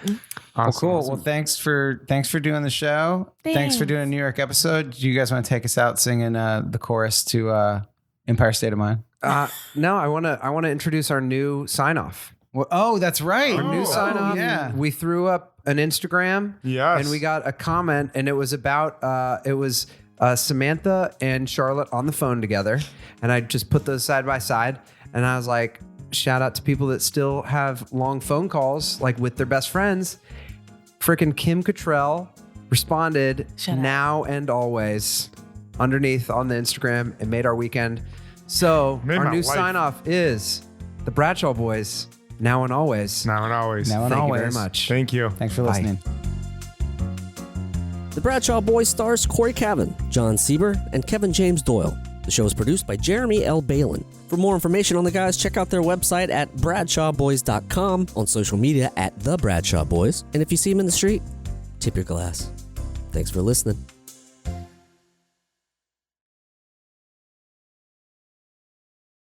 Well, cool. Well, thanks for doing the show. Thanks for doing a New York episode. Do you guys want to take us out singing the chorus to Empire State of Mind? No, I want to introduce our new sign off. Well, that's right. Our new sign off. Yeah. We threw up an Instagram. Yes. And we got a comment, and it was about Samantha and Charlotte on the phone together, and I just put those side by side, and I was like, shout out to people that still have long phone calls like with their best friends. Frickin' Kim Cattrall responded now and always underneath on the Instagram. It made our weekend. So Made our my new life. sign off is the Bradshaw Boys now and always. Now and always. Now and Thank always. you very much. Thank you. Thanks for Bye. listening. The Bradshaw Boys stars Cory Cavin, Jon Sieber, and Kevin James Doyle. The show is produced by Jeremy L. Balin. For more information on the guys, check out their website at bradshawboys.com, on social media at The Bradshaw Boys, and if you see them in the street, tip your glass. Thanks for listening.